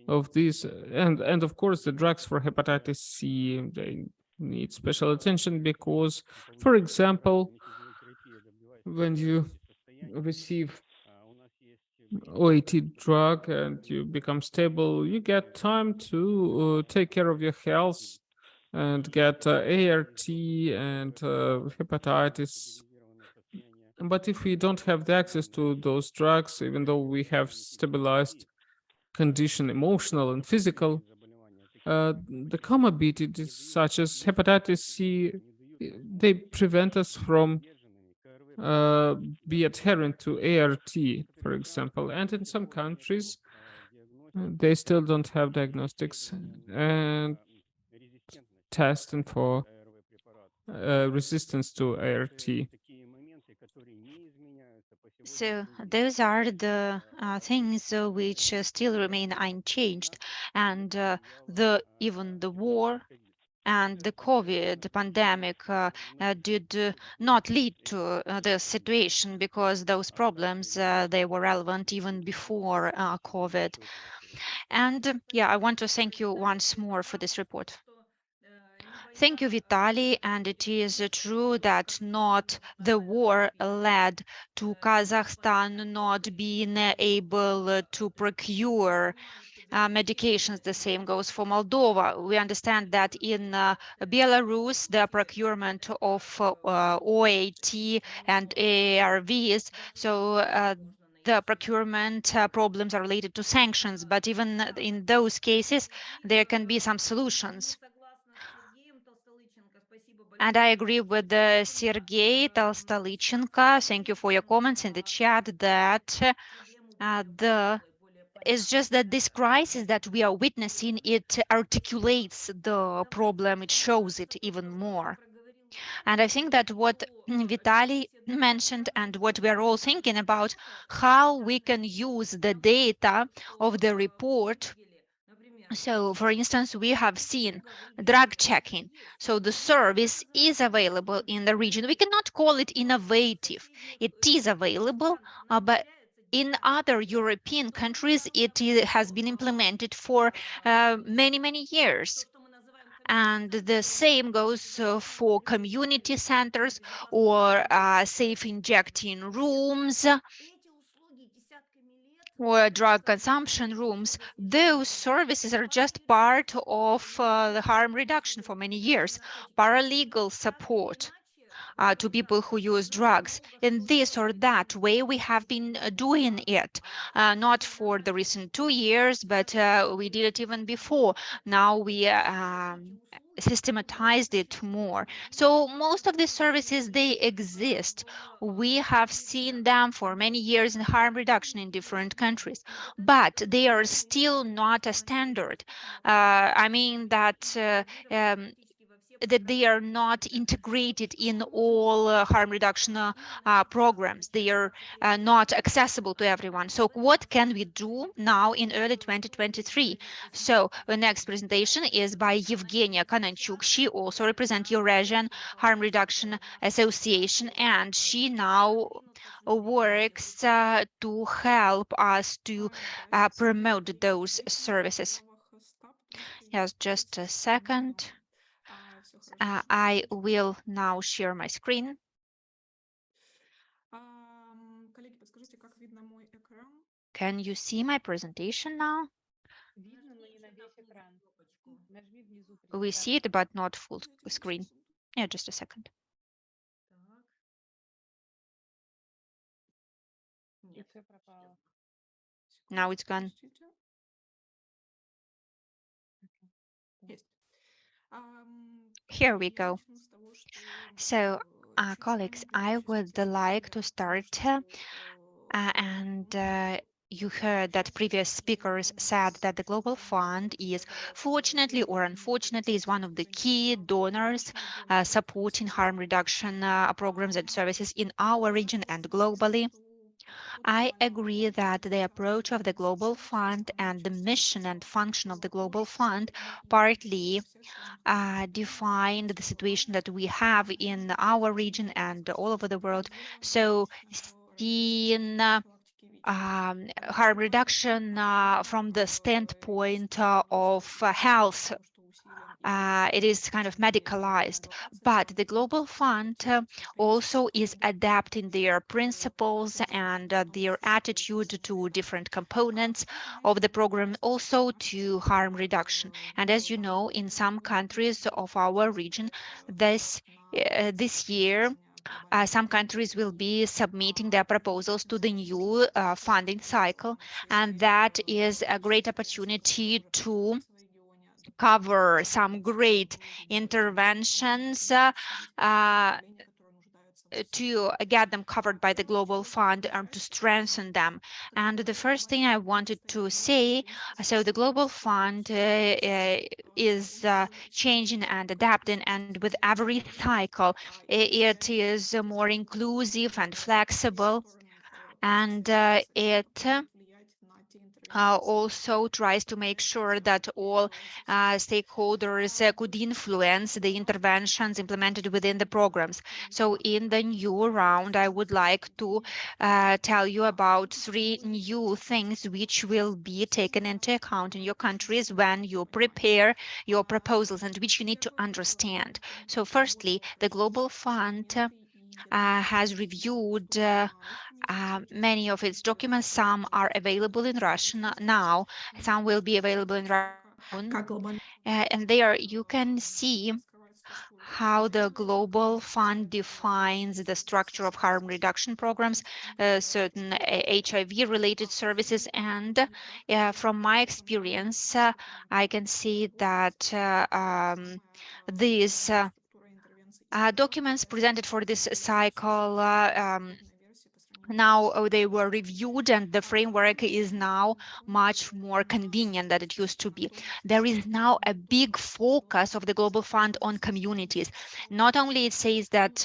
of these, and of course the drugs for hepatitis C, they need special attention, because, for example, when you receive OAT drug and you become stable, you get time to take care of your health and get ART and hepatitis. But if we don't have the access to those drugs, even though we have stabilized condition, emotional and physical, the comorbidities such as hepatitis C, they prevent us from be adherent to ART, for example. And in some countries, they still don't have diagnostics and testing for resistance to ART. So those are the things which still remain unchanged, and even the war and the COVID pandemic did not lead to this situation, because those problems they were relevant even before COVID. And yeah, I want to thank you once more for this report. Thank you, Vitaly. And it is true that not the war led to Kazakhstan not being able to procure medications. The same goes for Moldova. We understand that in Belarus, the procurement of OAT and ARVs, so the procurement problems are related to sanctions, but even in those cases, there can be some solutions. And I agree with Sergei Tolstolichenko. Thank you for your comments in the chat that it's just that this crisis that we are witnessing, it articulates the problem, it shows it even more. And I think that what Vitaly mentioned and what we are all thinking about, how we can use the data of the report. So, for instance, we have seen drug checking. So the service is available in the region. We cannot call it innovative. It is available, but in other European countries, has been implemented for many, many years. And the same goes for community centers or safe injecting rooms or drug consumption rooms. Those services are just part of the harm reduction for many years. Paralegal support to people who use drugs. In this or that way, we have been doing it, not for the recent 2 years, but we did it even before. Now we systematized it more. So most of the services, they exist. We have seen them for many years in harm reduction in different countries, but they are still not a standard. I mean that they are not integrated in all harm reduction programs. They are not accessible to everyone. So what can we do now in early 2023? So the next presentation is by Evgenia Kananchuk. She also represents Eurasian Harm Reduction Association, and she now works to help us to promote those services. Yes, just a second. I will now share my screen. Can you see my presentation now? Видно, но не на весь экран. Нажми внизу We see презентацию. it, but not full screen. Yeah, just a second. И всё пропало. Now it's gone. Here we go. So, colleagues, I would like to start, and you heard that previous speakers said that the Global Fund is, fortunately or unfortunately, is one of the key donors supporting harm reduction programs and services in our region and globally. I agree that the approach of the Global Fund and the mission and function of the Global Fund partly defined the situation that we have in our region and all over the world. So, seeing harm reduction from the standpoint of health, it is kind of medicalized, but the Global Fund also is adapting their principles and their attitude to different components of the program, also to harm reduction. And as you know, in some countries of our region, this year, some countries will be submitting their proposals to the new funding cycle, and that is a great opportunity to cover some great interventions to get them covered by the Global Fund and to strengthen them. And the first thing I wanted to say, so the Global Fund is changing and adapting, and with every cycle, it is more inclusive and flexible, and it also tries to make sure that all stakeholders could influence the interventions implemented within the programs. So in the new round, I would like to tell you about 3 new things which will be taken into account in your countries when you prepare your proposals and which you need to understand. So firstly, the Global Fund has reviewed many of its documents. Some are available in Russian now, some will be available in Russian soon. And there you can see how the Global Fund defines the structure of harm reduction programs, certain HIV-related services, and from my experience, I can see that these Documents presented for this cycle now they were reviewed, and the framework is now much more convenient than it used to be. There is now a big focus of the Global Fund on communities. Not only it says that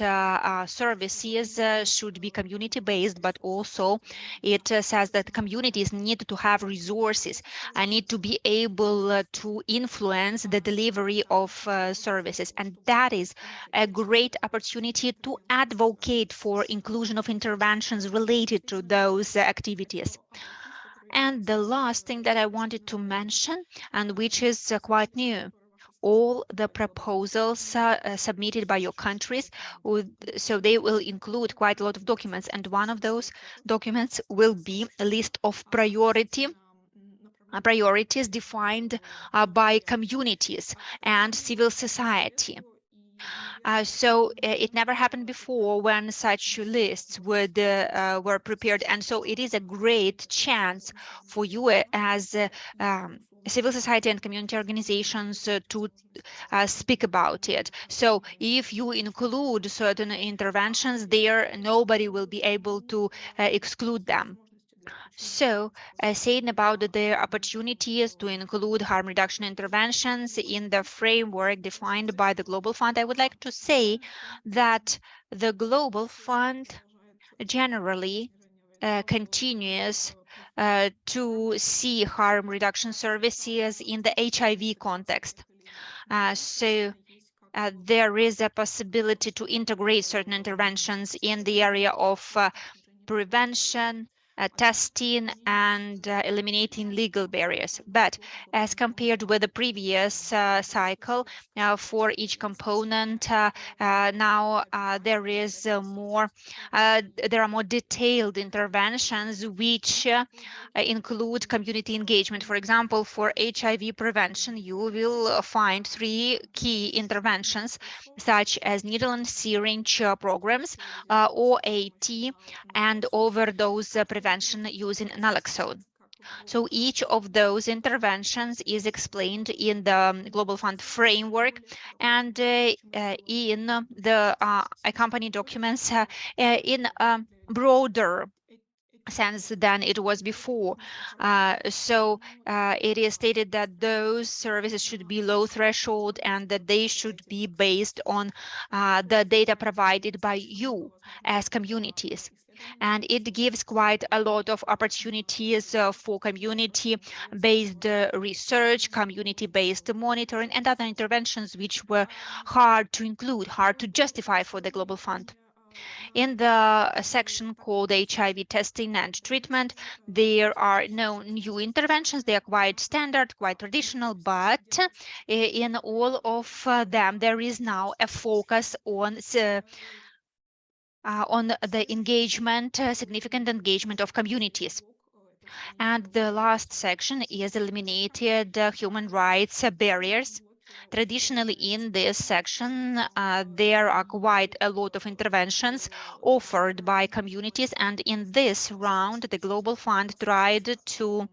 services should be community-based, but also it says that communities need to have resources and need to be able to influence the delivery of services. And that is a great opportunity to advocate for inclusion of interventions related to those activities. And the last thing that I wanted to mention, and which is quite new, all the proposals submitted by your countries so they will include quite a lot of documents, and one of those documents will be a list of priorities defined by communities and civil society. So it never happened before when such lists were prepared, and so it is a great chance for you as civil society and community organizations to speak about it. So if you include certain interventions there, nobody will be able to exclude them. So, saying about the opportunities to include harm reduction interventions in the framework defined by the Global Fund, I would like to say that the Global Fund generally continues to see harm reduction services in the HIV context. There is a possibility to integrate certain interventions in the area of prevention, testing, and eliminating legal barriers. But as compared with the previous cycle, for each component, now there are more detailed interventions which include community engagement. For example, for HIV prevention, you will find 3 key interventions, such as needle and syringe programs, OAT, and overdose prevention using naloxone. So each of those interventions is explained in the Global Fund framework and in the accompanying documents in a broader sense than it was before. It is stated that those services should be low threshold and that they should be based on the data provided by you as communities. And it gives quite a lot of opportunities for community-based research, community-based monitoring, and other interventions which were hard to include, hard to justify for the Global Fund. In the section called HIV testing and treatment, there are no new interventions. They are quite standard, quite traditional, but in all of them, there is now a focus on the engagement, significant engagement of communities. And the last section is eliminated human rights barriers. Traditionally, in this section, there are quite a lot of interventions offered by communities, and in this round, the Global Fund tried to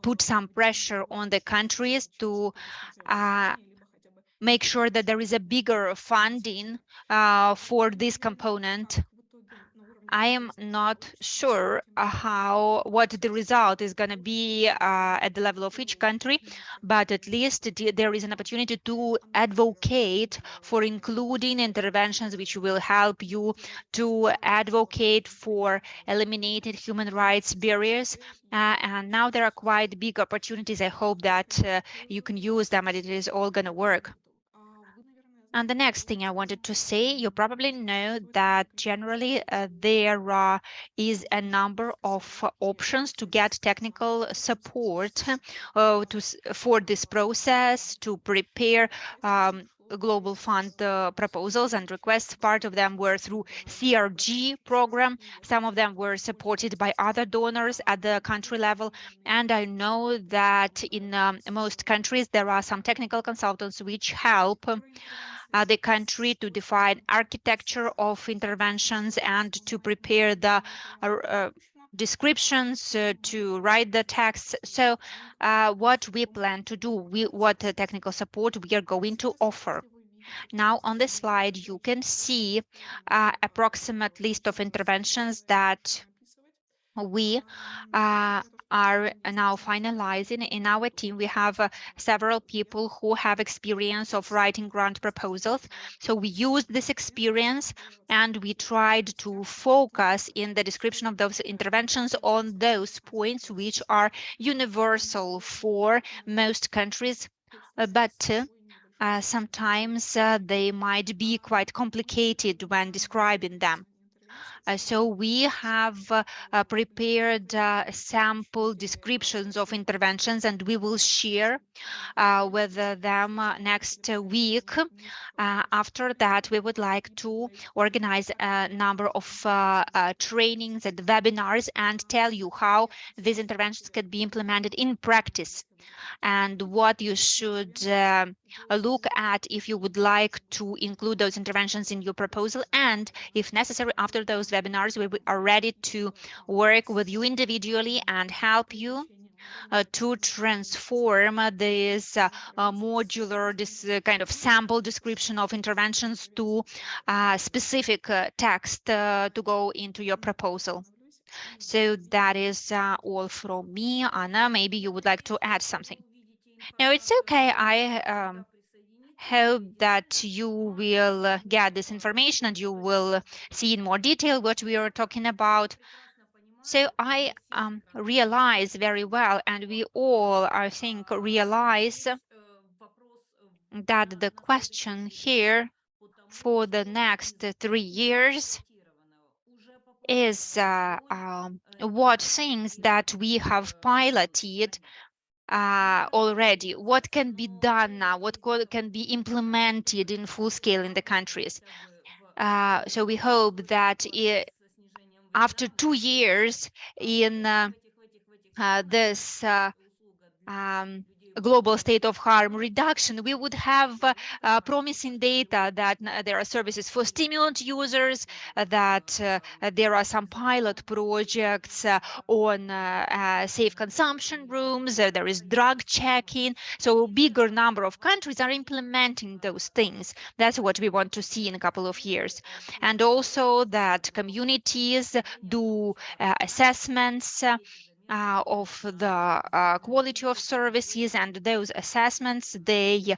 put some pressure on the countries to make sure that there is a bigger funding for this component. I am not sure what the result is going to be at the level of each country, but at least there is an opportunity to advocate for including interventions which will help you to advocate for eliminated human rights barriers. And now there are quite big opportunities. I hope that you can use them and it is all going to work. And the next thing I wanted to say, you probably know that generally there is a number of options to get technical support for this process, to prepare Global Fund proposals and requests. Part of them were through CRG program. Some of them were supported by other donors at the country level. And I know that in most countries, there are some technical consultants which help the country to define architecture of interventions and to prepare the descriptions, to write the text. So what we plan to do, what technical support we are going to offer. Now on this slide, you can see approximate list of interventions that we are now finalizing. In our team, we have several people who have experience of writing grant proposals. So we used this experience and we tried to focus in the description of those interventions on those points which are universal for most countries, but sometimes they might be quite complicated when describing them. So we have prepared sample descriptions of interventions, and we will share with them next week. After that, we would like to organize a number of trainings and webinars and tell you how these interventions can be implemented in practice, and what you should look at if you would like to include those interventions in your proposal. And if necessary, after those webinars, we are ready to work with you individually and help you to transform this modular, this kind of sample description of interventions to specific text to go into your proposal. So that is all from me. Anna, maybe you would like to add something. No, it's okay. I hope that you will get this information and you will see in more detail what we are talking about. So I realize very well, and we all, I think, realize that the question here for the next 3 years is what things that we have piloted already, what can be done now, what can be implemented in full scale in the countries. So we hope that after 2 years in this global state of harm reduction, we would have promising data that there are services for stimulant users, that there are some pilot projects on safe consumption rooms, there is drug checking. So a bigger number of countries are implementing those things. That's what we want to see in a couple of years. And also that communities do assessments of the quality of services, and those assessments, they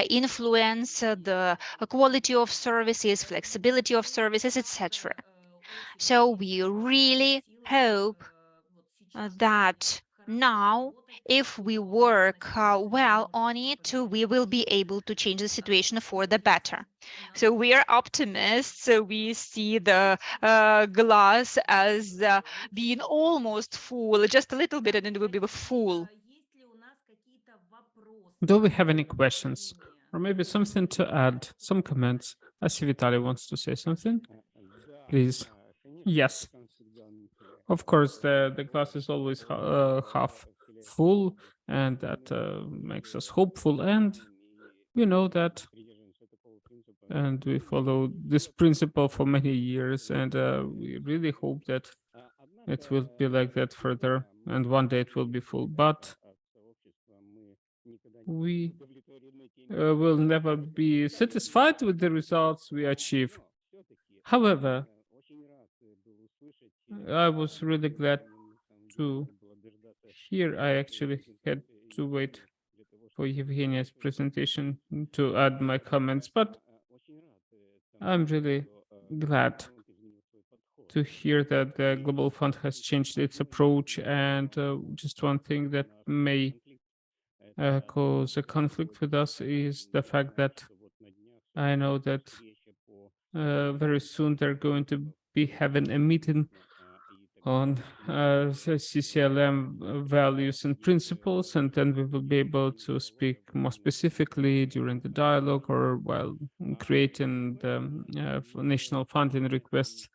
influence the quality of services, flexibility of services, etc. So we really hope that now, if we work well on it, we will be able to change the situation for the better. So we are optimists. So we see the glass as being almost full, just a little bit, and it will be full. Do we have any questions or maybe something to add, some comments? I see Vitaly wants to say something. Please. Yes. Of course, the glass is always half full, and that makes us hopeful. And we know that, and we follow this principle for many years, and we really hope that it will be like that further, and one day it will be full. But we will never be satisfied with the results we achieve. However, I was really glad to hear. I actually had to wait for Evgenia's presentation to add my comments, but I'm really glad to hear that the Global Fund has changed its approach. And just one thing that may cause a conflict with us is the fact that I know that very soon they're going to be having a meeting on CCLM values and principles, and then we will be able to speak more specifically during the dialogue or while creating the national funding requests.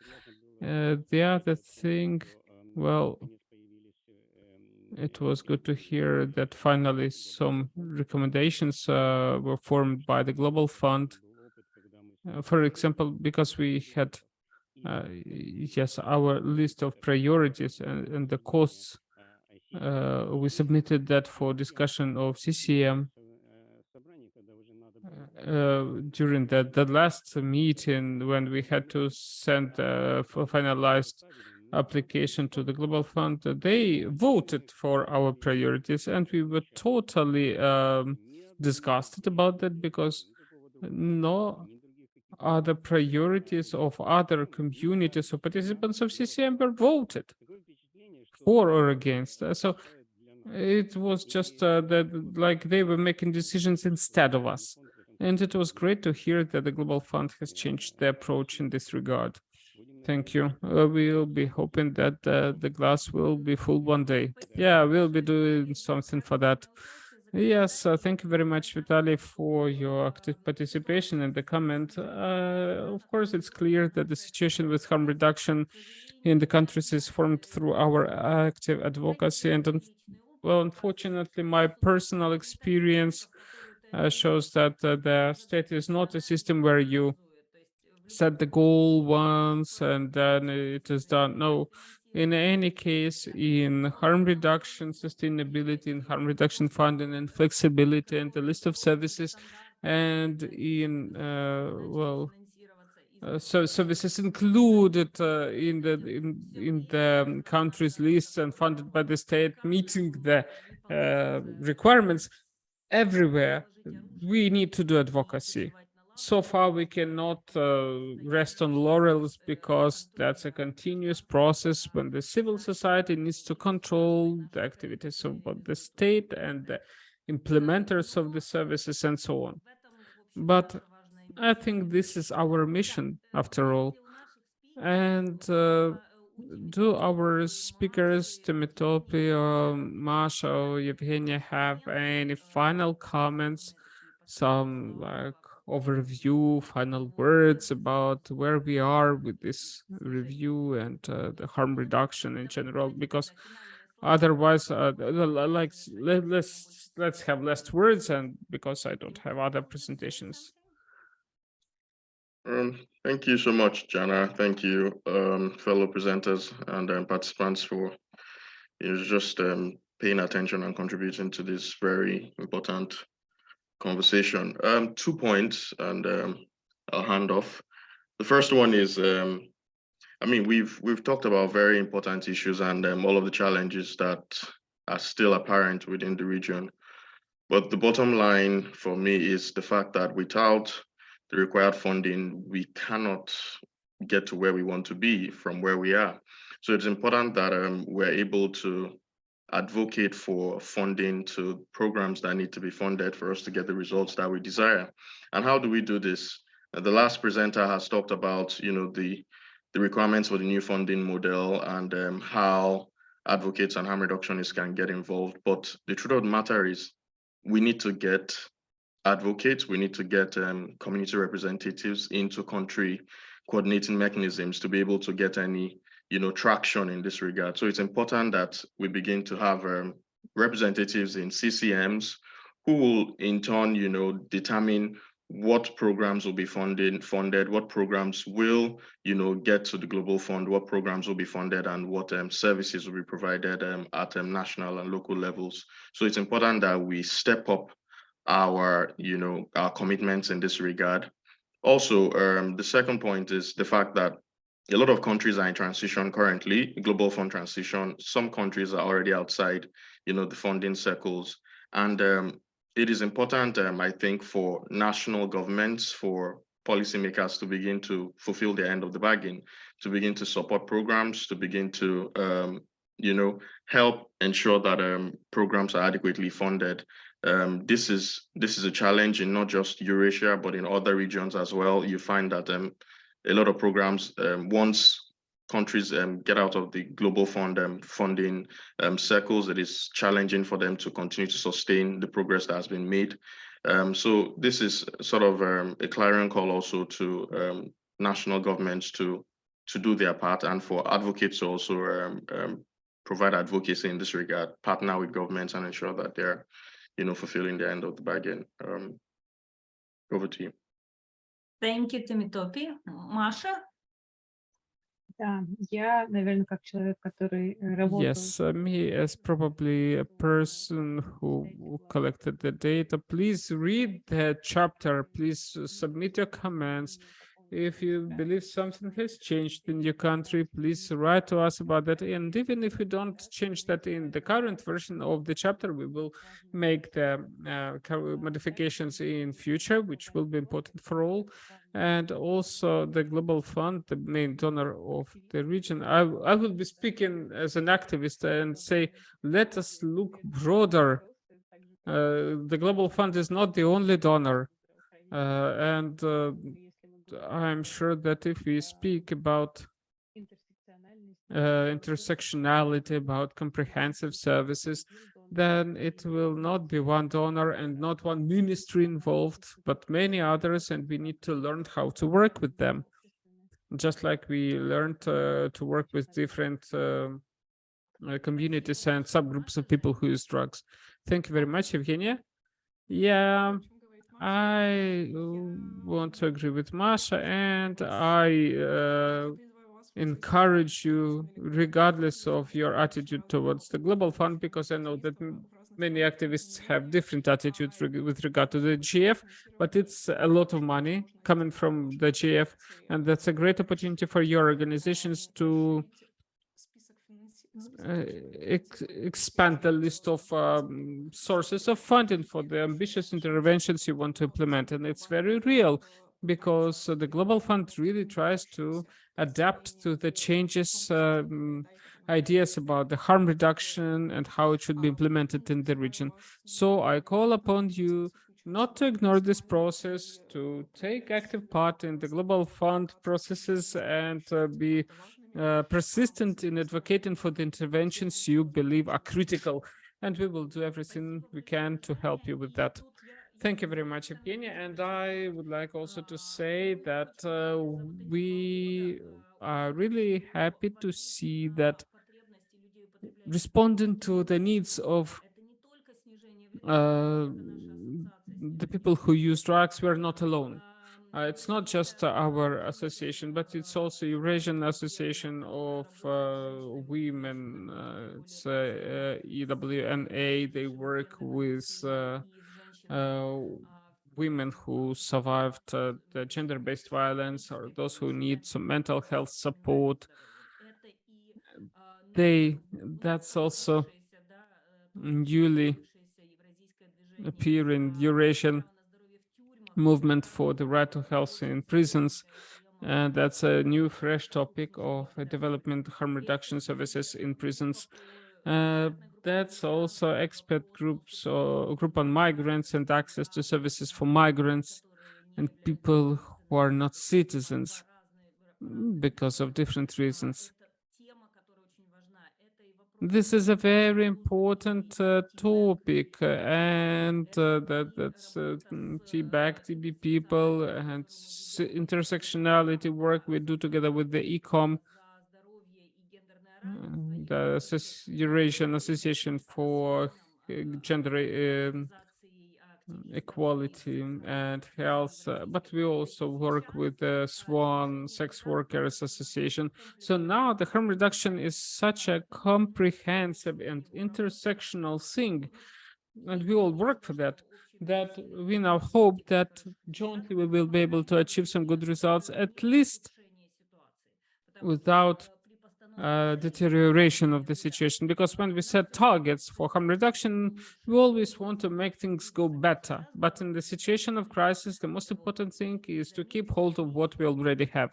The other thing, well, it was good to hear that finally some recommendations were formed by the Global Fund. For example, because we had yes, our list of priorities and the costs, we submitted that for discussion of CCM. during the last meeting when we had to send a finalized application to the Global Fund, they voted for our priorities, and we were totally disgusted about that because no other priorities of other communities or participants of CCM were voted for or against. So it was just that like they were making decisions instead of us. And it was great to hear that the Global Fund has changed their approach in this regard. Thank you. We'll be hoping that the glass will be full one day. Yeah, we'll be doing something for that. Yes, thank you very much, Vitaly, for your active participation and the comment. Of course, it's clear that the situation with harm reduction in the countries is formed through our active advocacy. And well, unfortunately, my personal experience shows that the state is not a system where you set the goal once and then it is done. No, in any case, in harm reduction, sustainability, in harm reduction funding and flexibility and the list of services, and in so services included in the country's lists and funded by the state, meeting the requirements everywhere. We need to do advocacy. So far, we cannot rest on laurels because that's a continuous process when the civil society needs to control the activities of both the state and the implementers of the services and so on. But I think this is our mission after all. And do our speakers, Timothy, Masha, or Evgenia, have any final comments, some like overview, final words about where we are with this review and the harm reduction in general? Because otherwise, let's have less words, and because I don't have other presentations. Thank you so much, Jana. Thank you, fellow presenters and participants for just paying attention and contributing to this very important conversation. 2 points, and I'll hand off. The first one is, I mean, we've talked about very important issues and all of the challenges that are still apparent within the region. But the bottom line for me is the fact that without the required funding, we cannot get to where we want to be from where we are. So it's important that we're able to advocate for funding to programs that need to be funded for us to get the results that we desire. And how do we do this? The last presenter has talked about, the requirements for the new funding model and how advocates and harm reductionists can get involved. But the truth of the matter is, we need to get advocates, we need to get community representatives into country coordinating mechanisms to be able to get any traction in this regard. So it's important that we begin to have representatives in CCMs who will in turn determine what programs will be funded, what programs will get to the Global Fund, what programs will be funded, and what services will be provided at national and local levels. So it's important that we step up our commitments in this regard. Also, the second point is the fact that a lot of countries are in transition currently, Global Fund transition. Some countries are already outside the funding circles, and it is important, I think, for national governments, for policymakers to begin to fulfill their end of the bargain, to begin to support programs, to begin to help ensure that programs are adequately funded. This is a challenge in not just Eurasia, but in other regions as well. You find that a lot of programs, once countries get out of the Global Fund funding circles, it is challenging for them to continue to sustain the progress that has been made. So this is sort of a clarion call also to national governments to do their part, and for advocates to also provide advocacy in this regard, partner with governments and ensure that they're fulfilling the end of the bargain. Over to you. Thank you, Timothy. Masha? Да, я, наверное, как человек, который работал. Yes, me as probably a person who collected the data, please read the chapter, please submit your comments. If you believe something has changed in your country, please write to us about that. And even if we don't change that in the current version of the chapter, we will make the modifications in future, which will be important for all. And also the Global Fund, the main donor of the region. I will be speaking as an activist and say, let us look broader. The Global Fund is not the only donor. And I'm sure that if we speak about intersectionality, about comprehensive services, then it will not be one donor and not one ministry involved, but many others, and we need to learn how to work with them. Just like we learned to work with different communities and subgroups of people who use drugs. Thank you very much, Evgenia. Yeah, I want to agree with Masha, and I encourage you, regardless of your attitude towards the Global Fund, because I know that many activists have different attitudes with regard to the GF, but it's a lot of money coming from the GF, and that's a great opportunity for your organizations to expand the list of sources of funding for the ambitious interventions you want to implement. And it's very real because the Global Fund really tries to adapt to the changes, ideas about the harm reduction and how it should be implemented in the region. So I call upon you not to ignore this process, to take active part in the Global Fund processes and be persistent in advocating for the interventions you believe are critical, and we will do everything we can to help you with that. Thank you very much, Evgenia. And I would like also to say that we are really happy to see that responding to the needs of the people who use drugs, we are not alone. It's not just our association, but it's also Eurasian Association of Women. It's EWNA. They work with women who survived the gender-based violence or those who need some mental health support. That's also newly appearing Eurasian movement for the right to health in prisons. And that's a new, fresh topic of development harm reduction services in prisons. That's also expert groups or group on migrants and access to services for migrants and people who are not citizens because of different reasons. This is a very important topic, and that's TB people and intersectionality work we do together with the ECOM, the Eurasian Association for Gender Equality and Health, but we also work with the SWAN Sex Workers Association. So now the harm reduction is such a comprehensive and intersectional thing, and we all work for that, that we now hope that jointly we will be able to achieve some good results, at least without deterioration of the situation, because when we set targets for harm reduction, we always want to make things go better. But in the situation of crisis, the most important thing is to keep hold of what we already have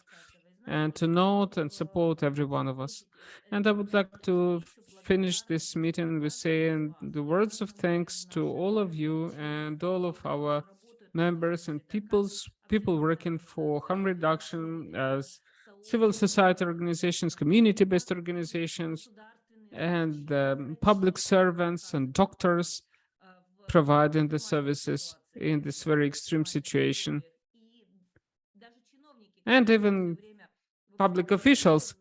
and to note and support every one of us. And I would like to finish this meeting with saying the words of thanks to all of you and all of our members and people working for harm reduction as civil society organizations, community-based organizations, and public servants and doctors providing the services in this very extreme situation. And even public officials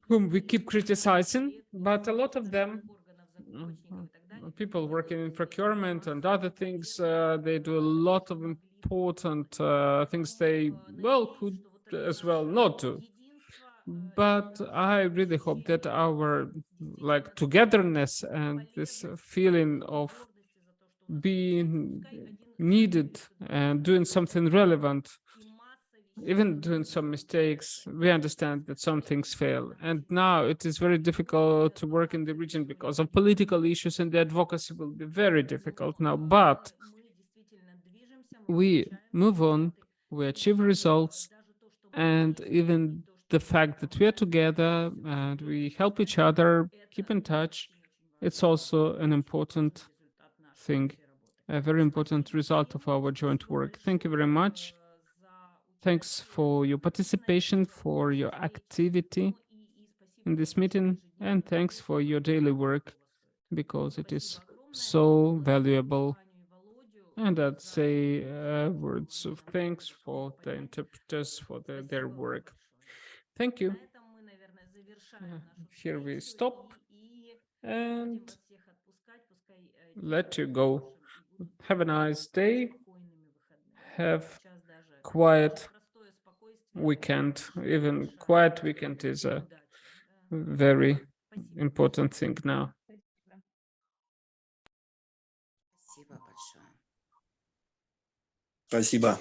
whom we keep criticizing, but a lot of them, people working in procurement and other things, they do a lot of important things they, well, could as well not do. But I really hope that our togetherness and this feeling of being needed and doing something relevant, even doing some mistakes, we understand that some things fail. And now it is very difficult to work in the region because of political issues, and the advocacy will be very difficult now. But we move on, we achieve results, and even the fact that we are together and we help each other, keep in touch, it's also an important thing, a very important result of our joint work. Thank you very much. Thanks for your participation, for your activity in this meeting, and thanks for your daily work, because it is so valuable. And I'd say words of thanks for the interpreters for their work. Thank you. Here we stop and let you go. Have a nice day. Have quiet weekend. Even quiet weekend is a very important thing now. Спасибо. Спасибо.